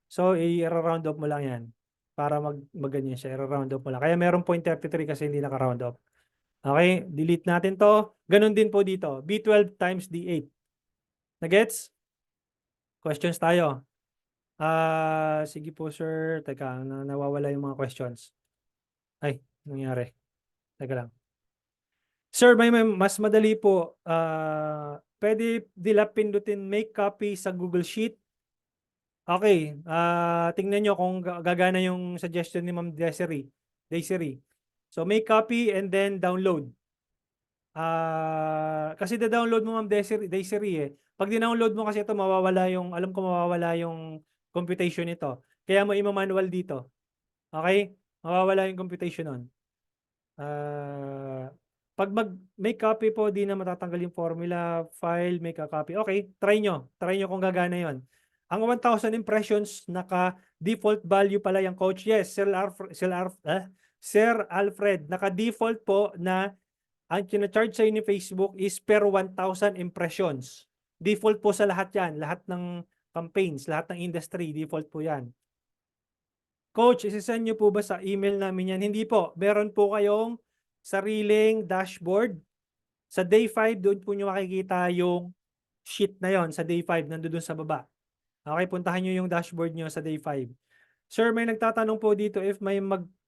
So, i-round up mo lang yan. Para mag-ganyan siya. I-round up mo lang. Kaya meron 0.33 kasi hindi naka-round up. Okay? Delete natin to. Ganun din po dito. B12 times D8. Nagets? Questions tayo. Sige po, sir. Teka, nawawala yung mga questions. Ay, nangyari. Teka lang. Sir, may mas madali po. Pwede nila pindutin make copy sa Google Sheet. Okay. Tingnan nyo kung gagana yung suggestion ni Ma'am Desiree. So, make copy and then download. Kasi da-download mo, Ma'am Desiree Pag dinownload mo kasi ito, alam ko mawawala yung computation nito. Kaya mo ima-manual dito. Okay? Mawawala yung computation nun. Pag make copy po, di na matatanggal yung formula, file, make a copy. Okay, try nyo. Try nyo kung gagana yon. Ang 1,000 impressions, naka-default value pala yung coach. Yes, Sir Alfred, naka-default po na ang kina-charge sa ni Facebook is per 1,000 impressions. Default po sa lahat yan. Lahat ng campaigns, lahat ng industry, default po yan. Coach, isisend nyo po ba sa email namin yan? Hindi po. Meron po kayong sariling dashboard. Sa day 5, doon po nyo makikita yung sheet na yon sa day 5, nandun sa baba. Okay, puntahan nyo yung dashboard nyo sa day 5. Sir, may nagtatanong po dito if may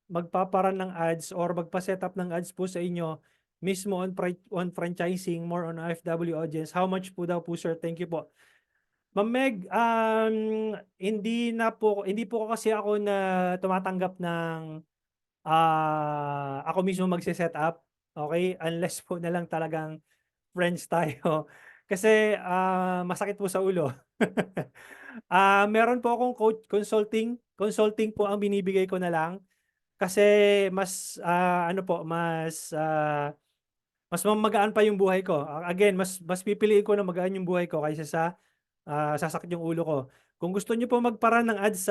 magpaparan ng ads or magpa-set up ng ads po sa inyo mismo on franchising, more on OFW audience. How much po daw po, sir? Thank you po. Ma'am Meg, hindi po kasi ako na tumatanggap ng ako mismo magse-set up. Okay? Unless po na lang talagang friends tayo. Kasi masakit po sa ulo. Meron po akong consulting. Consulting po ang binibigay ko na lang. Kasi mas mas magaan pa yung buhay ko. Again, mas pipiliin ko na magaan yung buhay ko kaysa sa sasakit yung ulo ko. Kung gusto niyo pong magpara ng ads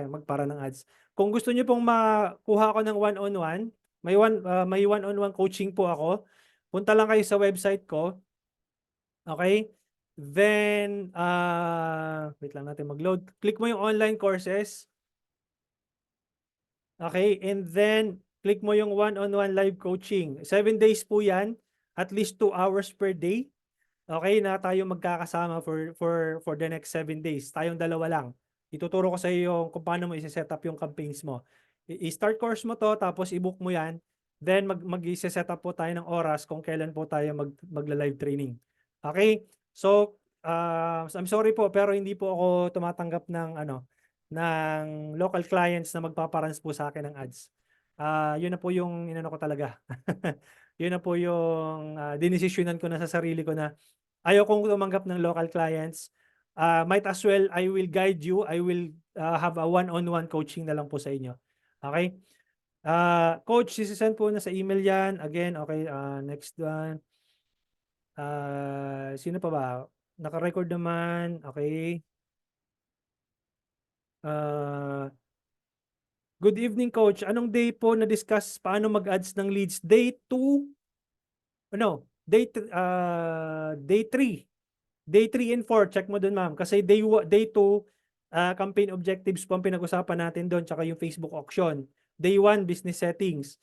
magpara ng ads. Kung gusto niyo pong makuha ko ng one-on-one, may one-on-one coaching po ako. Punta lang kayo sa website ko. Okay? Then, wait lang natin mag-load. Click mo yung online courses. Okay? And then, click mo yung one-on-one live coaching. 7 days po yan. At least 2 hours per day. Okay, na tayo magkakasama for the next 7 days. Tayong dalawa lang. Ituturo ko sa iyo kung paano mo i-set up yung campaigns mo. I-start course mo to, tapos i-book mo yan. Then mag-i-set up po tayo ng oras kung kailan po tayo magla-live training. Okay? So, I'm sorry po pero hindi po ako tumatanggap ng local clients na magpaparans po sa akin ng ads. Yun na po yung inano ko talaga. Yun na po yung dinesisyonan ko na sa sarili ko na ayaw kong tumanggap ng local clients. Might as well, I will guide you. I will have a one-on-one coaching na lang po sa inyo. Okay? Coach, sisend po na sa email yan. Again, okay, next one. Sino pa ba? Naka-record naman. Okay. Good evening, Coach. Anong day po na-discuss paano mag-ads ng leads? Day 2? Day 3. Day 3 and 4, check mo dun, ma'am. Kasi day 2, campaign objectives po ang pinag-usapan natin doon, tsaka yung Facebook auction. Day 1, business settings.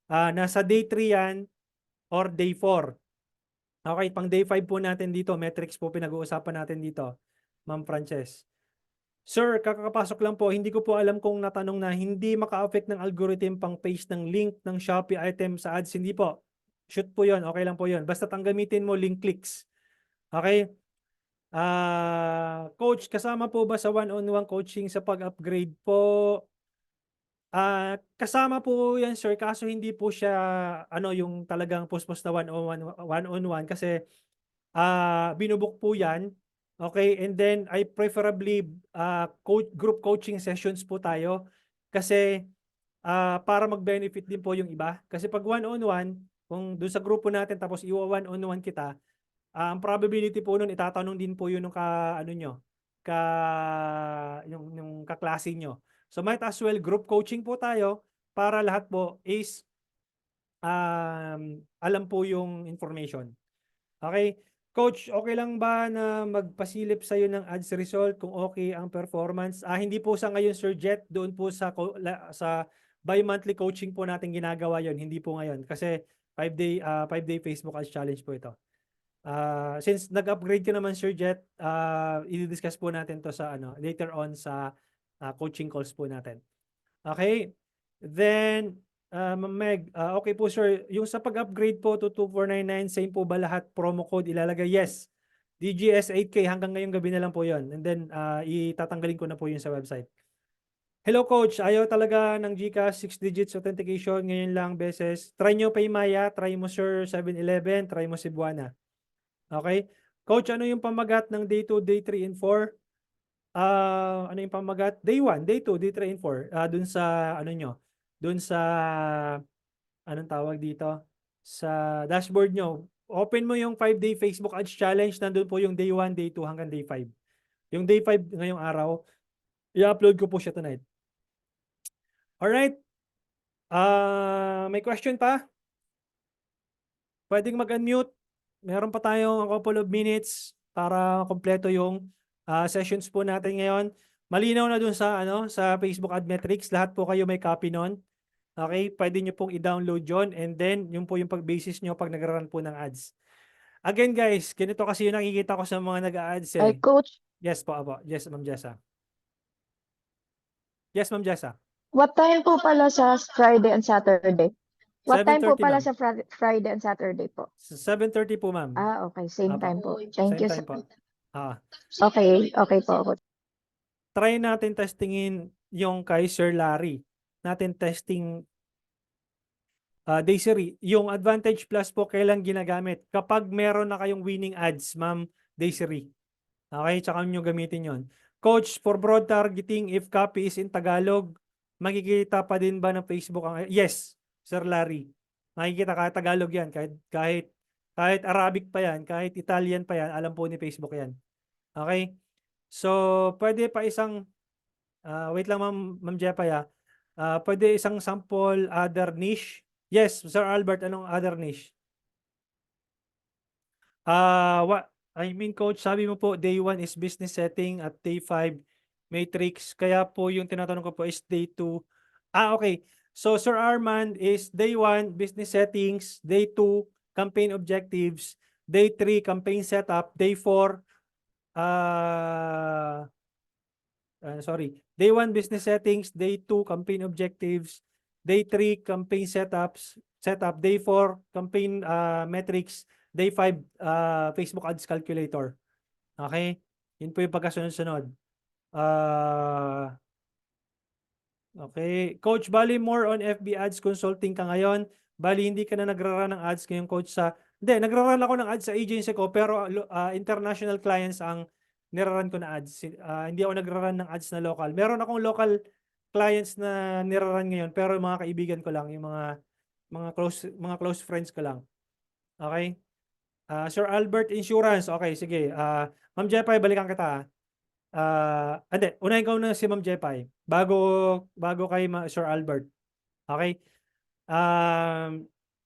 Nasa day 3 yan or day 4. Okay, pang day 5 po natin dito, metrics po pinag-uusapan natin dito, Ma'am Frances. Sir, kakapasok lang po, hindi ko po alam kung natanong na hindi maka-affect ng algorithm pang paste ng link ng Shopee item sa ads. Hindi po. Shoot po yun, okay lang po yun. Basta ang gamitin mo, link clicks. Okay? Coach, kasama po ba sa one-on-one coaching sa pag-upgrade po? Kasama po yan, sir, kaso hindi po siya yung talagang post-post na one-on-one kasi binubuk po yan. Okay, and then I preferably group coaching sessions po tayo kasi para mag-benefit din po yung iba. Kasi pag one-on-one, kung doon sa grupo natin tapos one-on-one kita, ang probability po nun itatanong din po yun ng yung kaklase nyo. So might as well group coaching po tayo para lahat po is alam po yung information. Okay? Coach, okay lang ba na magpasilip sa'yo ng ads result kung okay ang performance? Hindi po sa ngayon, Sir Jet. Doon po sa bi-monthly coaching po natin ginagawa yon. Hindi po ngayon. Kasi 5-day Facebook Ads Challenge po ito. Since nag-upgrade ka naman, Sir Jet, i-discuss po natin to sa later on sa coaching calls po natin. Okay? Then, Ma'am Meg, okay po sir, yung sa pag-upgrade po to 2499, same po ba lahat promo code ilalagay? Yes. DGS 8K hanggang ngayong gabi na lang po yon. And then, itatanggalin ko na po yun sa website. Hello coach, ayaw talaga ng GCash 6 digits authentication ngayon lang beses. Try nyo Paymaya, try mo sir 7-Eleven, try mo Cebuana. Okay? Coach, ano yung pamagat ng day 2, day 3, and 4? Ano yung pamagat? Day 1, day 2, day 3, and 4. Dun sa, dun sa, anong tawag dito? Sa dashboard nyo. Open mo yung 5-day Facebook Ads Challenge. Nandun po yung day 1, day 2, hanggang day 5. Yung day 5 ngayong araw, i-upload ko po siya tonight. Alright. May question pa? Pwedeng mag-unmute. Meron pa tayong a couple of minutes para kompleto yung sessions po natin ngayon. Malinaw na dun sa Facebook Ad Metrics. Lahat po kayo may copy nun. Okay? Pwede nyo pong i-download yon and then yung po yung pag-basis nyo pag nag-run po ng ads. Again guys, ganito kasi yung nakikita ko sa mga nag-ads Ay, Coach, Yes po, apo. Yes, Ma'am Jessa. Yes, Ma'am Jessa. what time po pala sa Friday and Saturday? What time po 7:30, pala ma'am. sa Friday and Saturday po? 7:30 po, ma'am. Okay. Same Apo. time po. Thank Same you. time po. Okay po. Try natin testingin yung kay Sir Larry. Natin testing Daisy, yung Advantage Plus po kailan ginagamit? Kapag meron na kayong winning ads, Ma'am Daisy. Okay, tsaka nyo gamitin yon. Coach, for broad targeting, if copy is in Tagalog, makikita pa din ba ng Facebook ang... Yes, Sir Larry. Makikita ka Tagalog yan kahit kahit Arabic pa yan, kahit Italian pa yan, alam po ni Facebook yan. Okay? So, pwede pa isang, wait lang Ma'am Jepaya, pwede isang sample other niche. Yes, Sir Albert, anong other niche? I mean, Coach, sabi mo po, day 1 is business setting at day 5, matrix. Kaya po yung tinatanong ko po is day 2. Okay. So, Sir Armand is day 1, business settings, day 2, campaign objectives, day 3, campaign setup, day 4, sorry, day 1, business settings, day 2, campaign objectives, day 3, campaign setup, day 4, campaign metrics, day 5, Facebook Ads Calculator. Okay? Yun po yung pagkasunod-sunod. Okay. Coach, bali more on FB Ads consulting ka ngayon. Bali hindi ka na nagra-run ng ads ngayon, Coach, sa... Hindi, nagra-run ako ng ads sa agency ko, pero international clients ang nira-run ko na ads. Hindi ako nagra-run ng ads na local. Meron akong local clients na nira-run ngayon, pero yung mga kaibigan ko lang, yung mga close friends ko lang. Okay? Sir Albert Insurance. Okay, sige. Ma'am Jepay, balikan kita. Hindi, unahin ko na si Ma'am Jepay bago kay Sir Albert. Okay?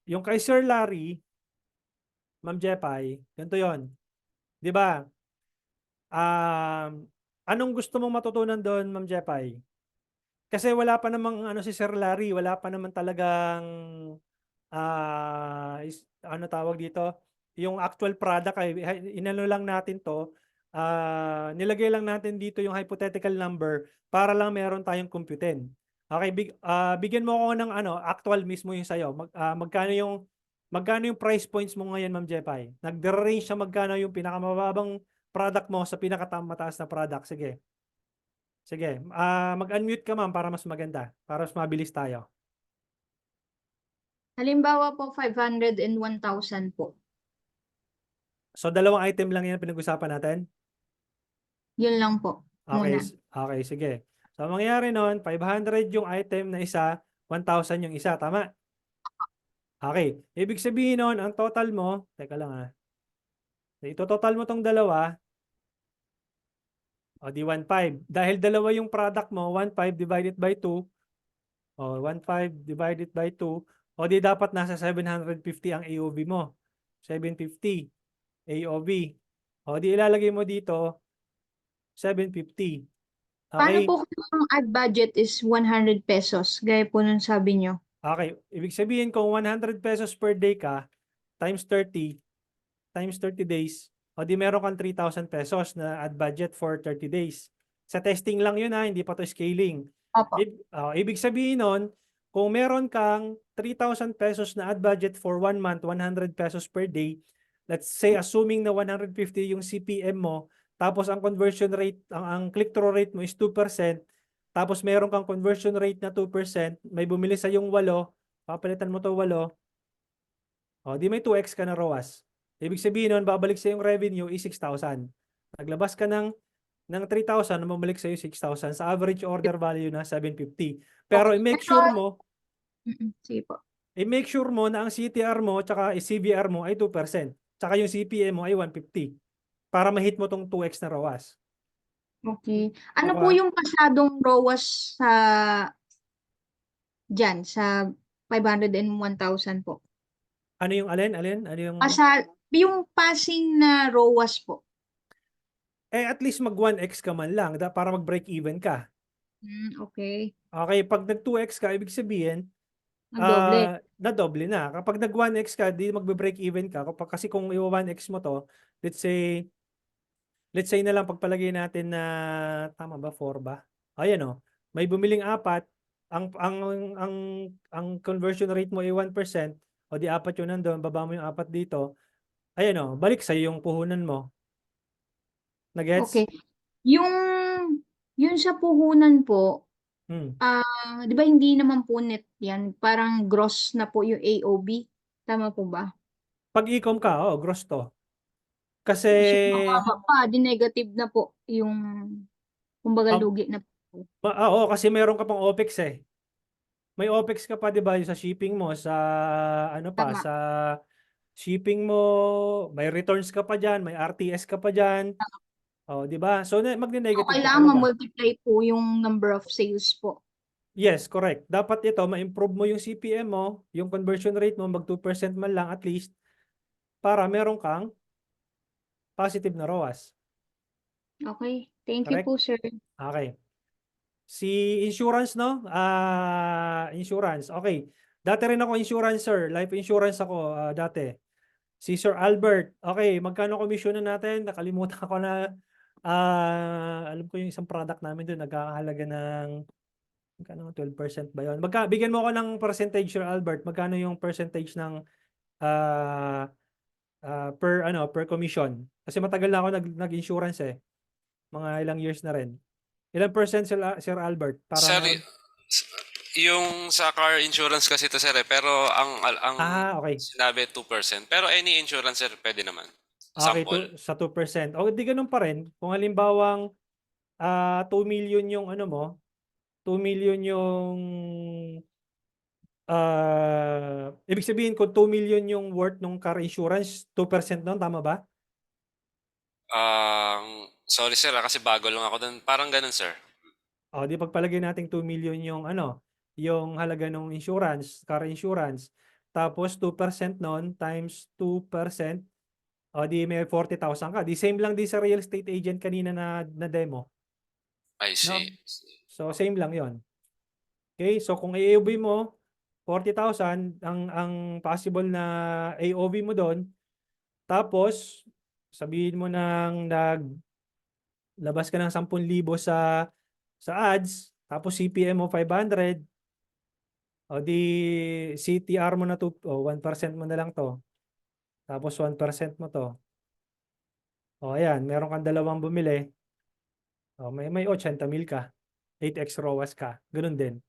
Yung kay Sir Larry, Ma'am Jepay, ganito 'yon. 'Di ba? Anong gusto mong matutunan doon, Ma'am Jepay? Kasi wala pa namang ano si Sir Larry, wala pa naman talagang ano tawag dito, yung actual product ay inano lang natin to, nilagay lang natin dito yung hypothetical number para lang meron tayong computein. Okay, bigyan mo ako ng ano, actual mismo yung sa'yo. Magkano yung price points mo ngayon, Ma'am Jepay? Nag-range siya magkano yung pinakamababang product mo sa pinakamataas na product. Sige. Sige. Mag-unmute ka, ma'am, para mas maganda. Para mas mabilis tayo. Halimbawa po, 500 and 1,000 po. So, dalawang item lang yan pinag-usapan natin? Yun lang po Okay, muna. okay, sige. So, ang mangyayari nun, 500 yung item na isa, 1,000 yung isa. Tama? Okay. Ibig sabihin nun, ang total mo, teka lang ito total mo tong dalawa, o di 1,500. Dahil dalawa yung product mo, 1,500 divided by 2, o 1,500 divided by 2, o di dapat nasa 750 ang AOV mo. 750 AOV. O di ilalagay mo dito, 750. Paano Okay? po kung ang ad budget is 100 pesos? Gaya po nung sabi nyo. Okay. Ibig sabihin kung 100 pesos per day ka, times 30 days, o di meron kang 3,000 pesos na ad budget for 30 days. Sa testing lang yun hindi pa to scaling. Opo. Ibig sabihin nun, kung meron kang 3,000 pesos na ad budget for 1 month, 100 pesos per day, let's say assuming na 150 yung CPM mo, tapos ang conversion rate, ang click-through rate mo is 2%, tapos meron kang conversion rate na 2%, may bumili sa yung 8, papalitan mo to 8, o di may 2x ka na ROAS. Ibig sabihin nun, babalik sa yung revenue is 6,000. Naglabas ka ng 3,000, bumalik sa iyo 6,000. Sa average order value na 750. Pero Okay. i-make sure mo, Sige po. i-make sure mo na ang CTR mo tsaka CBR mo ay 2%. Tsaka yung CPM mo ay 150. Para ma-hit mo tong 2x na ROAS. Okay. Ano Okay. po yung pasadong ROAS sa dyan, sa 500 and 1,000 po? Ano yung alin? Ano yung... Yung passing na ROAS po. at least mag 1x ka man lang para mag-break even ka. Okay. Okay, pag nag 2x ka, ibig sabihin, Nagdoble. na-doble na. Kapag nag 1x ka, di magbe-break even ka. Kasi kung i-1x mo to, let's say na lang pagpalagay natin na tama ba 4 ba? Ayan may bumiling 4, ang conversion rate mo ay 1%, o di 4 yun nandoon, baba mo yung 4 dito. Ayan balik sa yung puhunan mo. Nagets? Okay. Yung sa puhunan po, di ba hindi naman po net yan? Parang gross na po yung AOB. Tama po ba? Pag e-com ka, gross to. Kasi Mababa pa, di negative na po yung kumbaga lugi na po. oo, kasi meron ka pang OPEX May OPEX ka pa, 'di ba, sa shipping mo, sa ano pa, Tama. shipping mo, may returns ka pa dyan, may RTS ka pa dyan. Oh, di ba? So, So, magne-negative ka kailangan talaga. ma-multiply po yung number of sales po. Yes, correct. Dapat ito, ma-improve mo yung CPM mo, yung conversion rate mo, mag 2% man lang at least, para meron kang positive na ROAS. Okay. Thank you Correct? po, sir. Okay. Si insurance, no? Insurance. Okay. Dati rin ako insurancer. Life insurance ako dati. Si Sir Albert. Okay. Magkano commission na natin? Nakalimutan ko na. Alam ko yung isang product namin doon. Nagkakahalaga ng magkano, 12% ba yun? Bigyan mo ako ng percentage, Sir Albert. Magkano yung percentage ng per commission? Kasi matagal na ako nag-insurance eh. Mga ilang years na rin. Ilang percent, Sir Albert? Sir, Para yung sa car insurance kasi to sir pero ang okay. sinabi 2%. Pero any insurance sir pwede naman. Okay, Sample. sa 2%. O, di ganun pa rin. Kung halimbawang 2 million yung ano mo, 2 million yung ibig sabihin kung 2 million yung worth ng car insurance, 2% nun, tama ba? Sorry sir kasi bago lang ako doon. Parang ganun sir. O, di pagpalagay natin 2 million yung ano, yung halaga ng insurance, car insurance. Tapos 2% nun times 2%, o di may 40,000 ka. Di same lang din sa real estate agent kanina na demo. I No? see. So same lang 'yon. Okay? So kung AOV mo 40,000 ang possible na AOV mo doon, tapos sabihin mo nang naglabas ka ng 10,000 sa ads, tapos CPM mo 500, o di CTR mo na 1% mo na lang to. Tapos 1% mo to. O ayan, meron kang dalawang bumili. O, may 80,000 ka. 8x ROAS ka. Ganun din.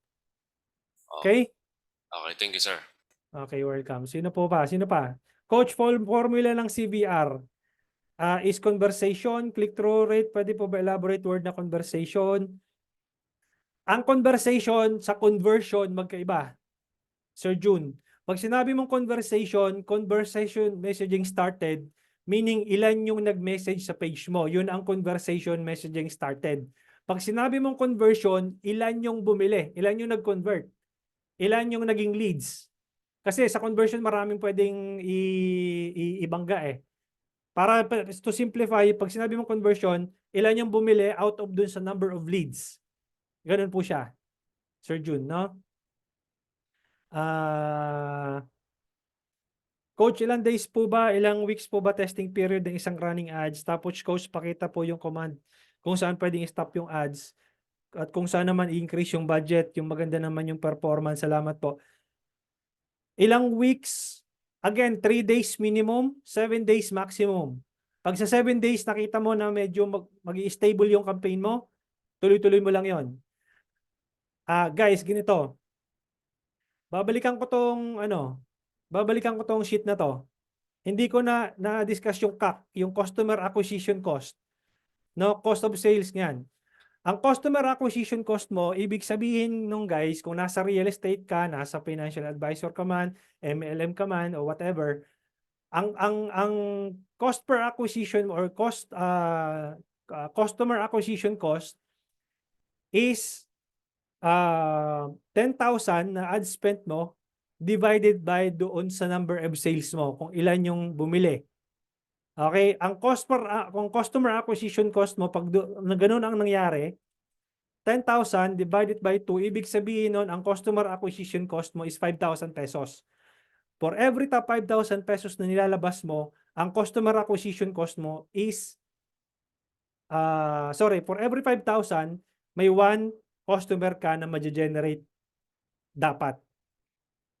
Oh, Okay? okay, thank you sir. Okay, welcome. Sino po pa? Sino pa? Coach, formula ng CVR. Is conversation, click-through rate, pwede po ba elaborate word na conversation? Ang conversation sa conversion magkaiba. Sir June, pag sinabi mong conversation messaging started, meaning ilan yung nag-message sa page mo. Yun ang conversation messaging started. Pag sinabi mong conversion, ilan yung bumili, ilan yung nag-convert, ilan yung naging leads. Kasi sa conversion maraming pwedeng ibangga eh. Para to simplify, pag sinabi mong conversion, ilan yung bumili out of dun sa number of leads. Ganun po siya. Sir June, no? Coach, ilang days po ba, ilang weeks po ba testing period ng isang running ads? Tapos coach, pakita po yung command kung saan pwedeng stop yung ads at kung saan naman i-increase yung budget, yung maganda naman yung performance. Salamat po. Ilang weeks? Again, 3 days minimum, 7 days maximum. Pag sa 7 days nakita mo na medyo mag-i-stable yung campaign mo, tuloy-tuloy mo lang yon. Guys, ganito. Babalikan ko tong sheet na to. Hindi ko na-discuss yung CAC, yung customer acquisition cost. No, cost of sales niyan. Ang customer acquisition cost mo, ibig sabihin nung guys, kung nasa real estate ka, nasa financial advisor ka man, MLM ka man, o whatever, ang cost per acquisition or customer acquisition cost is 10,000 na ad spent mo divided by doon sa number of sales mo, kung ilan yung bumili. Okay, ang kung customer acquisition cost mo, pag ganun ang nangyari, 10,000 divided by 2, ibig sabihin nun, ang customer acquisition cost mo is 5,000 pesos. For every 5,000 pesos na nilalabas mo, ang customer acquisition cost mo is, for every 5,000, may 1 customer ka na ma-generate dapat.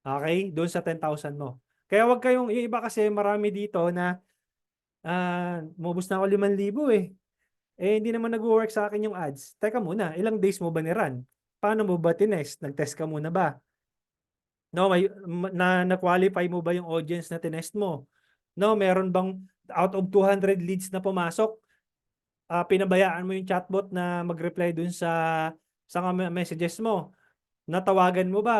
Okay? Doon sa 10,000 mo. Kaya wag kayong, yung iba kasi marami dito na, mubos na ako 5,000 eh. Hindi naman nag-work sa akin yung ads. Teka muna, ilang days mo ba ni-run? Paano mo ba tinest? Nag-test ka muna ba? No, na-qualify mo ba yung audience na tinest mo? No, meron bang out of 200 leads na pumasok, pinabayaan mo yung chatbot na mag-reply dun sa messages mo? Natawagan mo ba?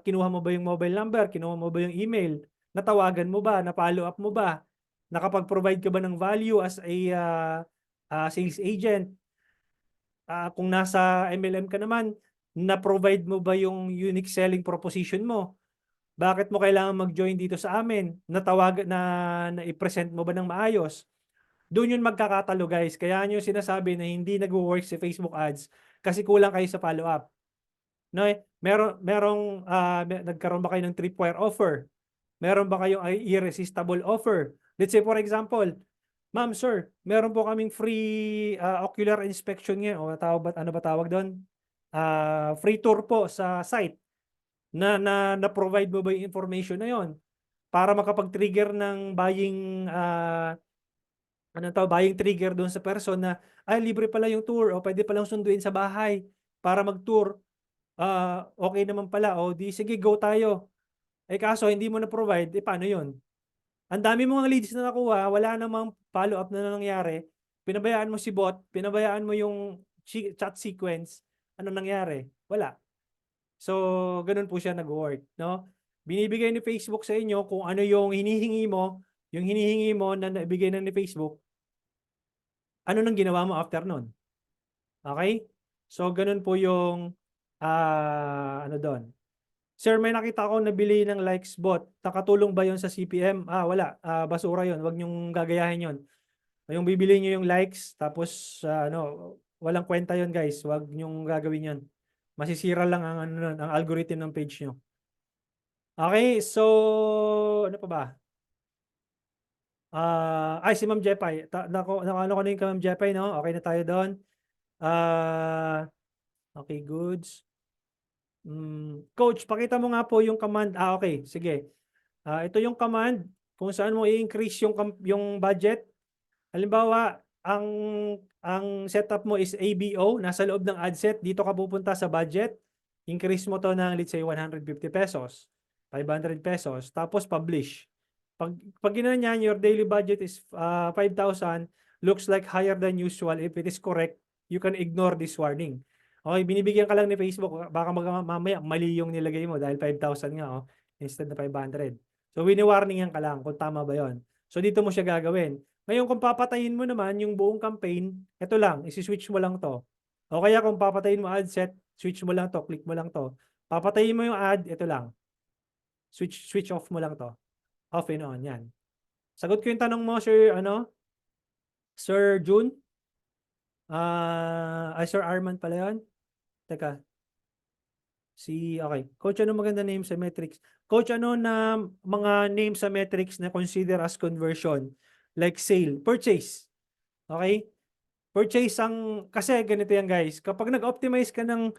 Kinuha mo ba yung mobile number? Kinuha mo ba yung email? Natawagan mo ba? Na-follow up mo ba? Nakapag-provide ka ba ng value as a sales agent? Kung nasa MLM ka naman, na-provide mo ba yung unique selling proposition mo? Bakit mo kailangan mag-join dito sa amin? Na-i-present mo ba ng maayos? Doon yun magkakatalo guys. Kaya nyo sinasabi na hindi nag-work si Facebook ads kasi kulang kayo sa follow-up. No, nagkaroon ba kayo ng tripwire offer? Meron ba kayong irresistible offer? Let's say for example, ma'am, sir, meron po kaming free ocular inspection ngayon. O ano ba tawag doon? Free tour po sa site. Na-provide mo ba yung information na yon para makapag-trigger ng buying trigger doon sa person na ay libre pala yung tour o pwede palang sunduin sa bahay para mag-tour. Okay naman pala. O di sige, go tayo. Kaso hindi mo na-provide, paano yun? Ang dami mong leads na nakuha, wala namang follow-up na nangyari. Pinabayaan mo si bot, pinabayaan mo yung chat sequence, ano nangyari? Wala. So, ganun po siya nag-work, no? Binibigay ni Facebook sa inyo kung ano yung hinihingi mo na naibigay na ni Facebook, ano nang ginawa mo after nun? Okay? So, ganun po yung ano doon. Sir, may nakita ko nabili ng likes bot. Nakatulong ba yon sa CPM? Wala. Basura yon. Huwag niyong gagayahin yon. Yung bibili niyo yung likes, tapos walang kwenta yon guys. Huwag niyong gagawin yon. Masisira lang ang algorithm ng page niyo. Okay, so ano pa ba? Si Ma'am Jepay. Ano ko na yung Ma'am Jepay, no? Okay na tayo doon. Okay, goods. Coach, pakita mo nga po yung command. Okay, sige. Ito yung command kung saan mo i-increase yung budget. Halimbawa, ang setup mo is ABO, nasa loob ng ad set, dito ka pupunta sa budget. Increase mo to ng let's say 150 pesos, 500 pesos, tapos publish. Pag ginawa niyan, your daily budget is 5,000, looks like higher than usual. If it is correct, you can ignore this warning. Okay, binibigyan ka lang ni Facebook, baka mamaya mali yung nilagay mo dahil 5,000 nga instead na 500. So wini-warningan ka lang kung tama ba yon. So dito mo siya gagawin. Ngayon kung papatayin mo naman yung buong campaign, ito lang, isi-switch mo lang to. O kaya kung papatayin mo ad set, switch mo lang to, click mo lang to. Papatayin mo yung ad, ito lang. Switch off mo lang to. Off and on, yan. Sagot ko yung tanong mo, Sir June? Sir Arman pala yun? Teka. Okay. Coach, ano maganda name sa metrics? Coach, ano na mga name sa metrics na consider as conversion? Like sale, purchase. Okay? Purchase kasi ganito yan guys. Kapag nag-optimize ka ng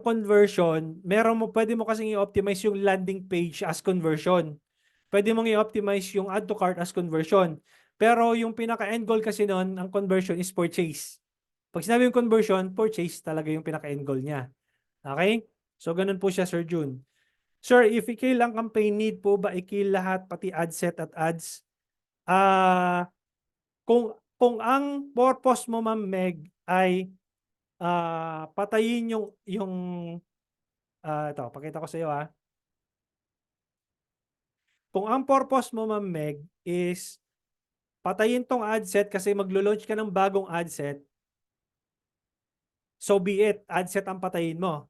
conversion, pwede mo kasing i-optimize yung landing page as conversion. Pwede mong i-optimize yung add to cart as conversion. Pero yung pinaka-end goal kasi nun, ang conversion is purchase. Pag sinabi yung conversion, purchase talaga yung pinaka-end goal niya. Okay? So, ganun po siya, Sir June. Sir, if i-kill ang campaign, need po ba i-kill lahat, pati ad set at ads? Kung ang purpose mo, Ma'am Meg, ay patayin ito, pakita ko sa iyo Kung ang purpose mo, Ma'am Meg, is patayin tong ad set kasi maglo-launch ka ng bagong ad set, so be it, ad set ang patayin mo.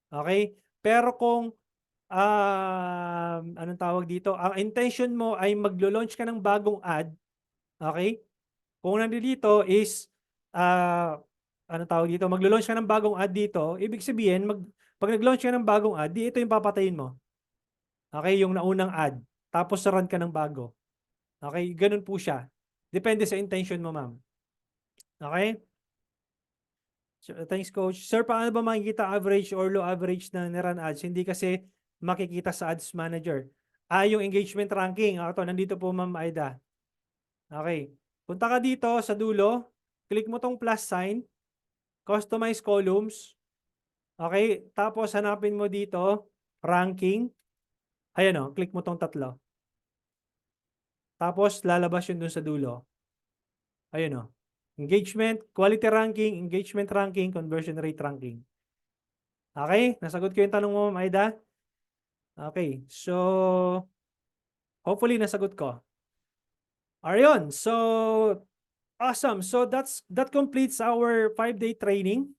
Okay? Pero kung anong tawag dito? Ang intention mo ay maglo-launch ka ng bagong ad, okay? Kung nandito is anong tawag dito? Maglo-launch ka ng bagong ad dito, ibig sabihin pag nag-launch ka ng bagong ad, ito yung papatayin mo. Okay, yung naunang ad. Tapos run ka ng bago. Okay, ganun po siya. Depende sa intention mo, ma'am. Okay? So, thanks, Coach. Sir, paano ba makikita average or low average na nirun ads? Hindi kasi makikita sa Ads Manager. Yung engagement ranking. Ito, nandito po, Ma'am Aida. Okay. Punta ka dito sa dulo. Click mo tong plus sign. Customize columns. Okay. Tapos, hanapin mo dito, ranking. Ayan click mo tong tatlo. Tapos, lalabas yun dun sa dulo. Ayan engagement, quality ranking, engagement ranking, conversion rate ranking. Okay? Nasagot ko yung tanong mo, Ma'am Aida? Okay. So, Hopefully, nasagot ko. Ayun. So, awesome. So, that completes our 5-day training.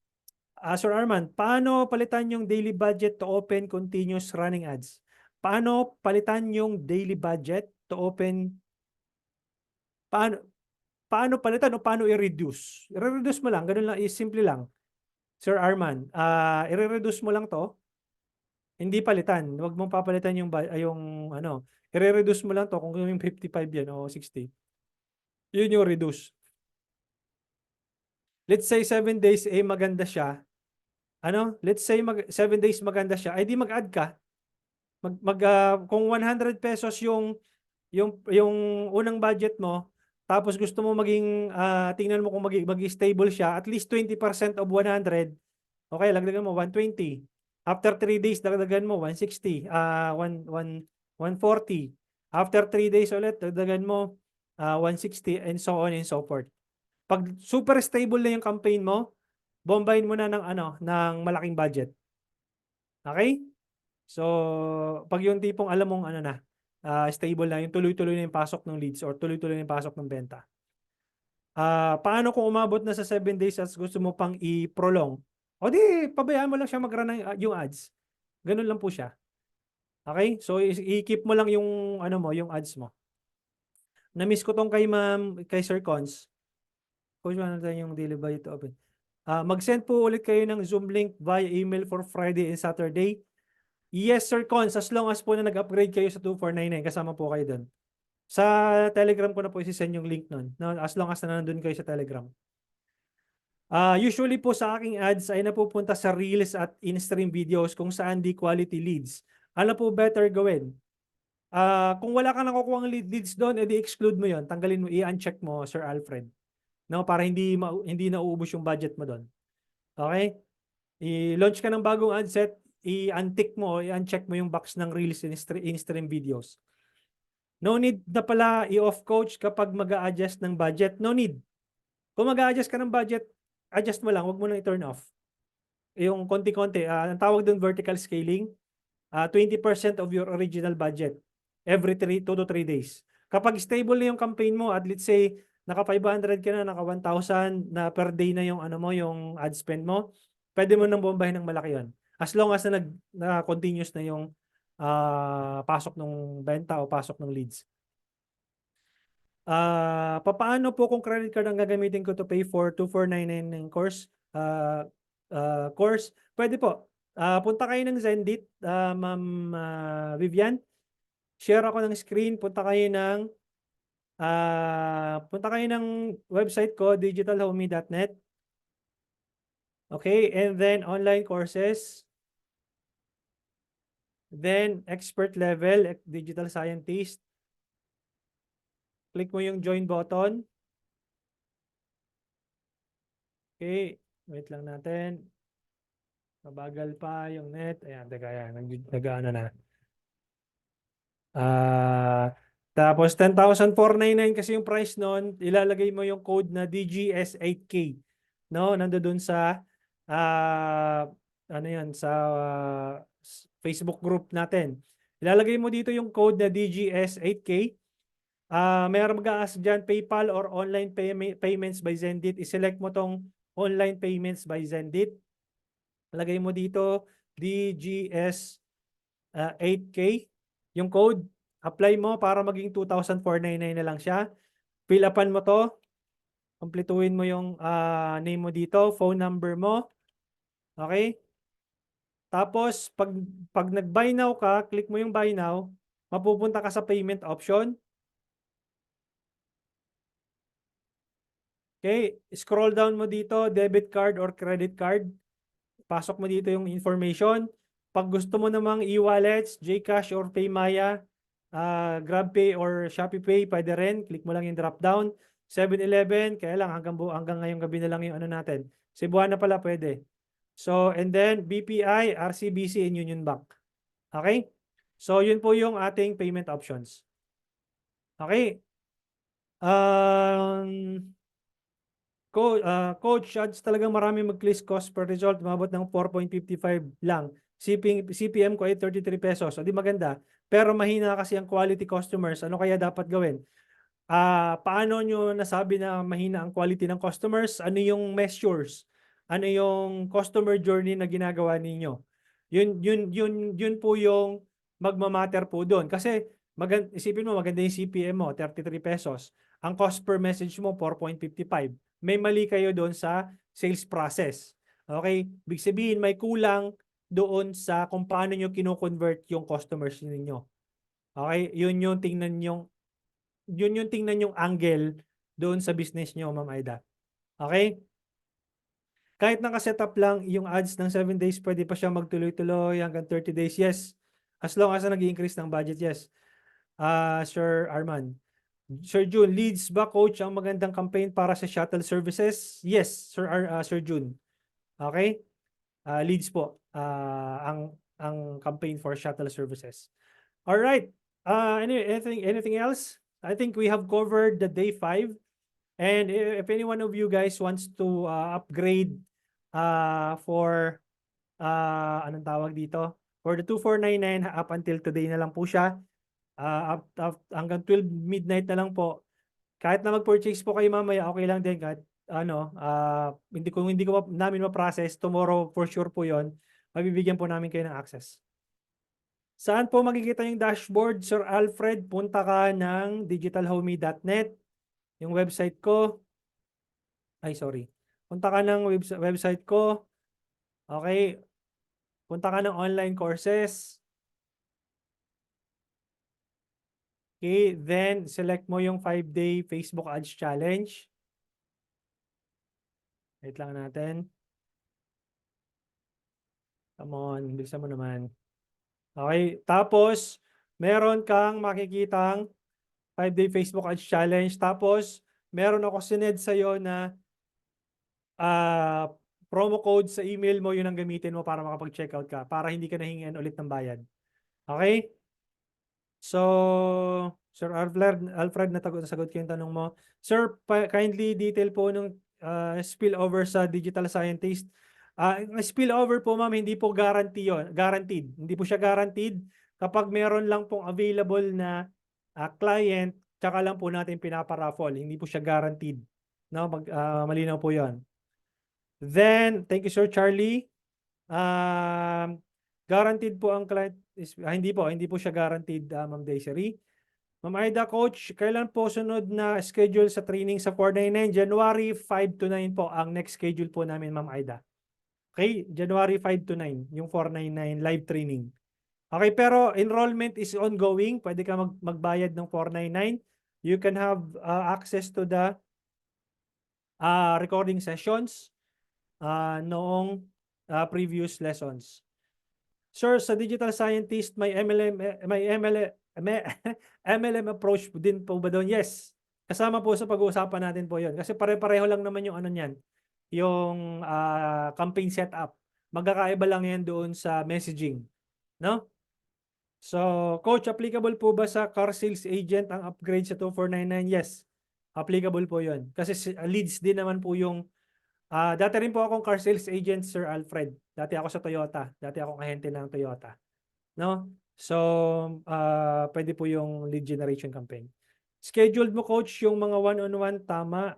Sir Arman, paano palitan yung daily budget to open continuous running ads? Paano palitan yung daily budget to open? Paano palitan o paano i-reduce? I-reduce mo lang, ganun lang, simple lang. Sir Arman, i-reduce mo lang to. Hindi palitan. Huwag mong papalitan yung ano, i-reduce mo lang to kung yung 55 yan o 60. Yun yung reduce. Let's say 7 days maganda siya. Let's say 7 days maganda siya, ay di mag-add ka. Kung 100 pesos yung unang budget mo, tapos gusto mo maging tingnan mo kung mag-stable siya, at least 20% of 100. Okay, lagdagan mo 120. After 3 days dagdagan mo 160, 140. After 3 days ulit dagdagan mo 160 and so on and so forth. Pag super stable na yung campaign mo, bombahin mo na ng malaking budget. Okay? So, pag yung tipong alam mong stable na, yung tuloy-tuloy na yung pasok ng leads or tuloy-tuloy na yung pasok ng benta. Paano kung umabot na sa 7 days at gusto mo pang i-prolong? O di, pabayaan mo lang siya mag-run yung ads. Ganun lang po siya. Okay? So, i-keep mo lang yung yung ads mo. Na-miss ko tong kay Sir Cons. Coach, ano yung daily budget to open? Mag-send po ulit kayo ng Zoom link via email for Friday and Saturday. Yes, Sir Cons, as long as po na nag-upgrade kayo sa 2499, kasama po kayo doon. Sa Telegram ko na po isi-send yung link nun. No? As long as na nandun kayo sa Telegram. Usually po sa aking ads ay napupunta sa Reels at in-stream videos kung saan di quality leads. Ano po better gawin? Kung wala kang nakukuha ng leads doon, edi exclude mo yon, tanggalin mo, i-uncheck mo, Sir Alfred. No, para hindi nauubos yung budget mo doon. Okay? I-launch ka ng bagong ad set, i-untick mo o i-uncheck mo yung box ng Reels in-stream videos. No need na pala i-off coach kapag mag-a-adjust ng budget. No need. Kung mag-a-adjust ka ng budget, adjust mo lang, wag mo nang i-turn off. Yung konti-konti, ang tawag doon vertical scaling, 20% of your original budget every 2 to 3 days. Kapag stable na yung campaign mo, at let's say naka 500 ka na, naka 1,000 na per day na yung yung ad spend mo, pwede mo nang bombahin ng malaki yon. As long as na continuous na yung pasok ng benta o pasok ng leads. Paano po kung credit card ang gagamitin ko to pay for 2499 ng course? Pwede po. Punta kayo ng Zendit, Ma'am Vivian. Share ako ng screen. Punta kayo ng website ko, digitalhomey.net. Okay, and then online courses. Then expert level, digital scientist. Click mo yung join button. Okay, wait lang natin. Mabagal pa yung net. Ayan, nag-ano na. Tapos 10,499 kasi yung price nun, ilalagay mo yung code na DGS8K. No, nandoon sa sa Facebook group natin. Ilalagay mo dito yung code na DGS8K. Mayroon mag-a-ask dyan, PayPal or online payments by Zendit. I-select mo tong online payments by Zendit. Lagay mo dito DGS8K. Yung code, apply mo para maging 2,499 na lang siya. Fill upan mo to. Kompletuhin mo yung name mo dito, phone number mo. Okay? Tapos, pag nag-buy now ka, click mo yung buy now, mapupunta ka sa payment option. Okay, scroll down mo dito, debit card or credit card. Pasok mo dito yung information. Pag gusto mo namang e-wallets, GCash or Paymaya, GrabPay or ShopeePay, pwede rin. Click mo lang yung drop down. 7-Eleven, kaya lang hanggang ngayong gabi na lang yung natin. Cebuana pala pwede. So, and then BPI, RCBC, and Union Bank. Okay? So, yun po yung ating payment options. Okay? Coach, ads talagang marami mag-list cost per result, umabot ng 4.55 lang. CPM ko ay 33 pesos. O di maganda. Pero mahina kasi ang quality customers. Ano kaya dapat gawin? Paano nyo nasabi na mahina ang quality ng customers? Ano yung measures? Ano yung customer journey na ginagawa ninyo? Yun po yung magmamatter po doon. Kasi isipin mo, maganda yung CPM mo, 33 pesos. Ang cost per message mo, 4.55. May mali kayo doon sa sales process. Okay? Big sabihin, may kulang doon sa kung paano nyo kino-convert yung customers ninyo. Okay? Yun yung tingnan yung angle doon sa business nyo, Ma'am Aida. Okay? Kahit naka-setup lang yung ads ng 7 days, pwede pa siya magtuloy-tuloy hanggang 30 days. Yes. As long as nag-increase ng budget, yes. Sir Arman. Sir June, leads ba, coach, ang magandang campaign para sa shuttle services? Yes, Sir June. Okay? Leads po ang campaign for shuttle services. All right. Anything else? I think we have covered the day 5. And if any one of you guys wants to upgrade for anong tawag dito? For the 2499 up until today na lang po siya. Hanggang 12 midnight na lang po. Kahit na mag-purchase po kayo mamaya, okay lang din kahit hindi ko namin ma-process, tomorrow for sure po 'yon. Mabibigyan po namin kayo ng access. Saan po makikita yung dashboard, Sir Alfred? Punta ka ng digitalhomey.net, yung website ko. Ay, sorry. Punta ka ng website ko. Okay. Punta ka ng online courses. Okay. Then, select mo yung 5-day Facebook Ads Challenge. Wait lang natin. Come on. Bilisan mo naman. Okay. Tapos, meron kang makikitang 5-day Facebook Ads Challenge. Tapos, meron ako sined sa'yo na promo code sa email mo, yun ang gamitin mo para makapag-checkout ka. Para hindi ka nahingian ulit ng bayad. Okay? So, Sir Alfred, nasagot ko yung tanong mo. Sir, kindly detail po nung spillover sa digital scientist. Spillover po, ma'am, hindi po guaranteed. Hindi po siya guaranteed. Kapag meron lang pong available na client, tsaka lang po natin pinaparaffle. Hindi po siya guaranteed. No? Malinaw po yon. Then, thank you, Sir Charlie. Guaranteed po ang client. Hindi po siya guaranteed, Ma'am Desiree. Ma'am Aida, Coach, kailan po sunod na schedule sa training sa 499? January 5 to 9 po ang next schedule po namin, Ma'am Aida. Okay? January 5 to 9, yung 499 live training. Okay, pero enrollment is ongoing. Pwede ka magbayad ng 499. You can have access to the recording sessions noong previous lessons. Sir, sa digital scientist, may MLM approach din po ba doon? Yes. Kasama po sa pag-uusapan natin po 'yon. Kasi pare-pareho lang naman yung ano niyan, yung campaign setup. Magkakaiba lang yan doon sa messaging, no? So, coach, applicable po ba sa car sales agent ang upgrade sa 2499? Yes. Applicable po 'yon. Kasi leads din naman po yung dati rin po akong car sales agent, Sir Alfred. Dati ako sa Toyota. Dati akong ahente ng Toyota. No? So, pwede po yung lead generation campaign. Scheduled mo, coach, yung mga one-on-one, tama.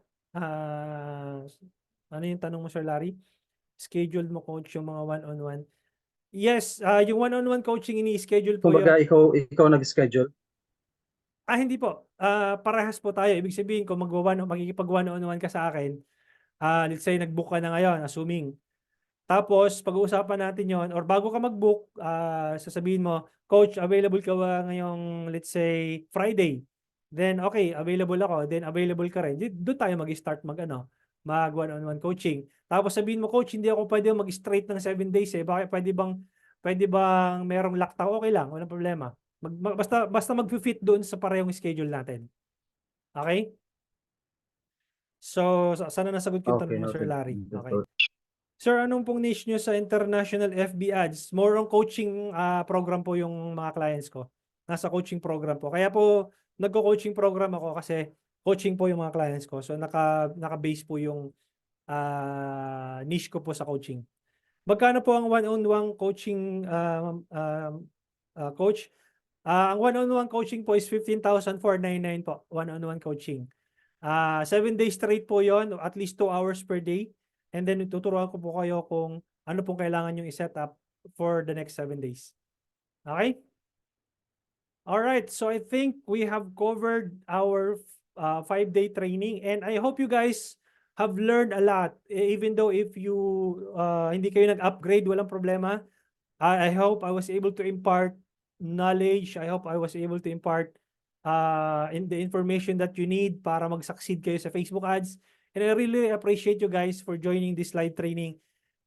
Ano yung tanong mo, Sir Larry? Scheduled mo, coach, yung mga one-on-one. Yes, yung one-on-one coaching ini-schedule po Kumbaga, yun. ikaw nag-schedule? Hindi po. Parehas po tayo. Ibig sabihin, kung magkikipag one-on-one ka sa akin, let's say nag-book ka na ngayon, assuming. Tapos, pag-uusapan natin yon or bago ka mag-book, sasabihin mo, Coach, available ka ba ngayong, let's say, Friday? Then, okay, available ako. Then, available ka rin. Doon tayo mag-start mag one-on-one coaching. Tapos sabihin mo, Coach, hindi ako pwede mag-straight ng 7 days eh. Bakit pwede bang merong lockdown? Okay lang, walang problema. Basta mag-fit doon sa parehong schedule natin. Okay? So, sana nasagot yung tanong mo, Sir Larry. Okay. Sir, anong pong niche nyo sa international FB ads? More on coaching program po yung mga clients ko. Nasa coaching program po. Kaya po, nagko-coaching program ako kasi coaching po yung mga clients ko. So, naka-base po yung niche ko po sa coaching. Magkano po ang one-on-one coaching, coach? Ang one-on-one coaching po is 15,499 po. One-on-one coaching. 7 days straight po yon, at least 2 hours per day. And then tuturuan ko po kayo kung ano pong kailangan yung i-set up for the next 7 days. Okay? Alright, so I think we have covered our 5-day training, and I hope you guys have learned a lot. Even though if you hindi kayo nag-upgrade, walang problema. I hope I was able to impart knowledge. I hope I was able to impart in the information that you need para mag-succeed kayo sa Facebook ads. And I really appreciate you guys for joining this live training.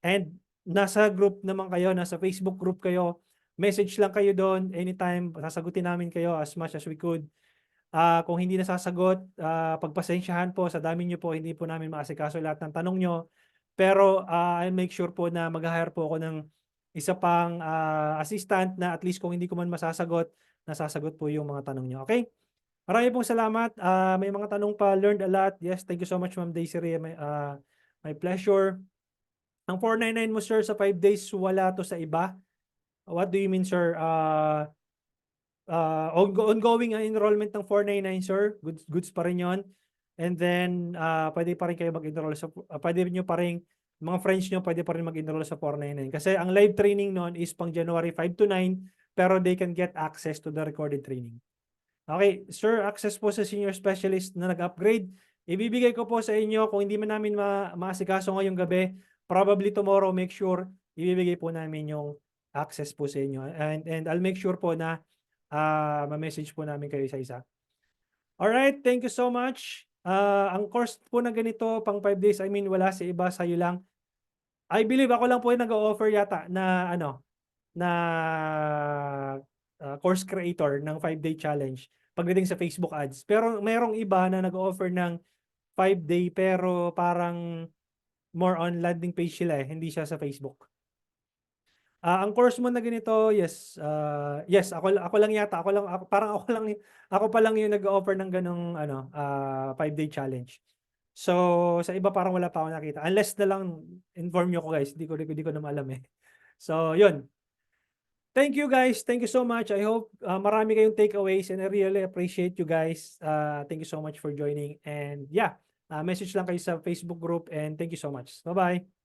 And nasa group naman kayo, nasa Facebook group kayo. Message lang kayo doon anytime. Sasagutin namin kayo as much as we could. Kung hindi nasasagot, pagpasensyahan po, sa dami nyo po, hindi po namin maasikaso lahat ng tanong nyo. Pero I'll make sure po na mag-hire po ako ng isa pang assistant na at least kung hindi ko man masasagot, nasasagot po yung mga tanong nyo. Okay? Marami pong salamat. May mga tanong pa, learned a lot. Yes, thank you so much, Ma'am Desiree. My pleasure. Ang 499 mo, sir, sa 5 days, wala to sa iba. What do you mean, sir? Ongoing enrollment ng 499, sir. Goods pa rin yun. And then, pwede pa rin kayo mag-enroll sa, pwede nyo pa rin, mga friends nyo, pwede pa rin mag-enroll sa 499. Kasi ang live training nun is pang January 5 to 9, pero they can get access to the recorded training. Okay, sir, access po sa senior specialist na nag-upgrade. Ibibigay ko po sa inyo, kung hindi man namin maasikaso ngayong gabi, probably tomorrow, make sure, ibibigay po namin yung access po sa inyo. And I'll make sure po na ma-message po namin kayo isa-isa. Alright, thank you so much. Ang course po na ganito, pang 5 days, I mean, wala sa iba, sa'yo lang. I believe ako lang po yung nag-o-offer yata na course creator ng 5-day challenge pagdating sa Facebook ads. Pero merong iba na nag-o-offer ng 5-day pero parang more on landing page sila hindi siya sa Facebook. Ang course mo na ganito, yes, ako lang yata, ako pa lang yung nag-o-offer ng ganong 5-day challenge. So sa iba parang wala pa ako nakita. Unless na lang inform niyo ko, guys, hindi ko na alam eh. So yun. Thank you, guys. Thank you so much. I hope marami kayong takeaways and I really appreciate you guys. Thank you so much for joining. And yeah, message lang kayo sa Facebook group and thank you so much. Bye-bye.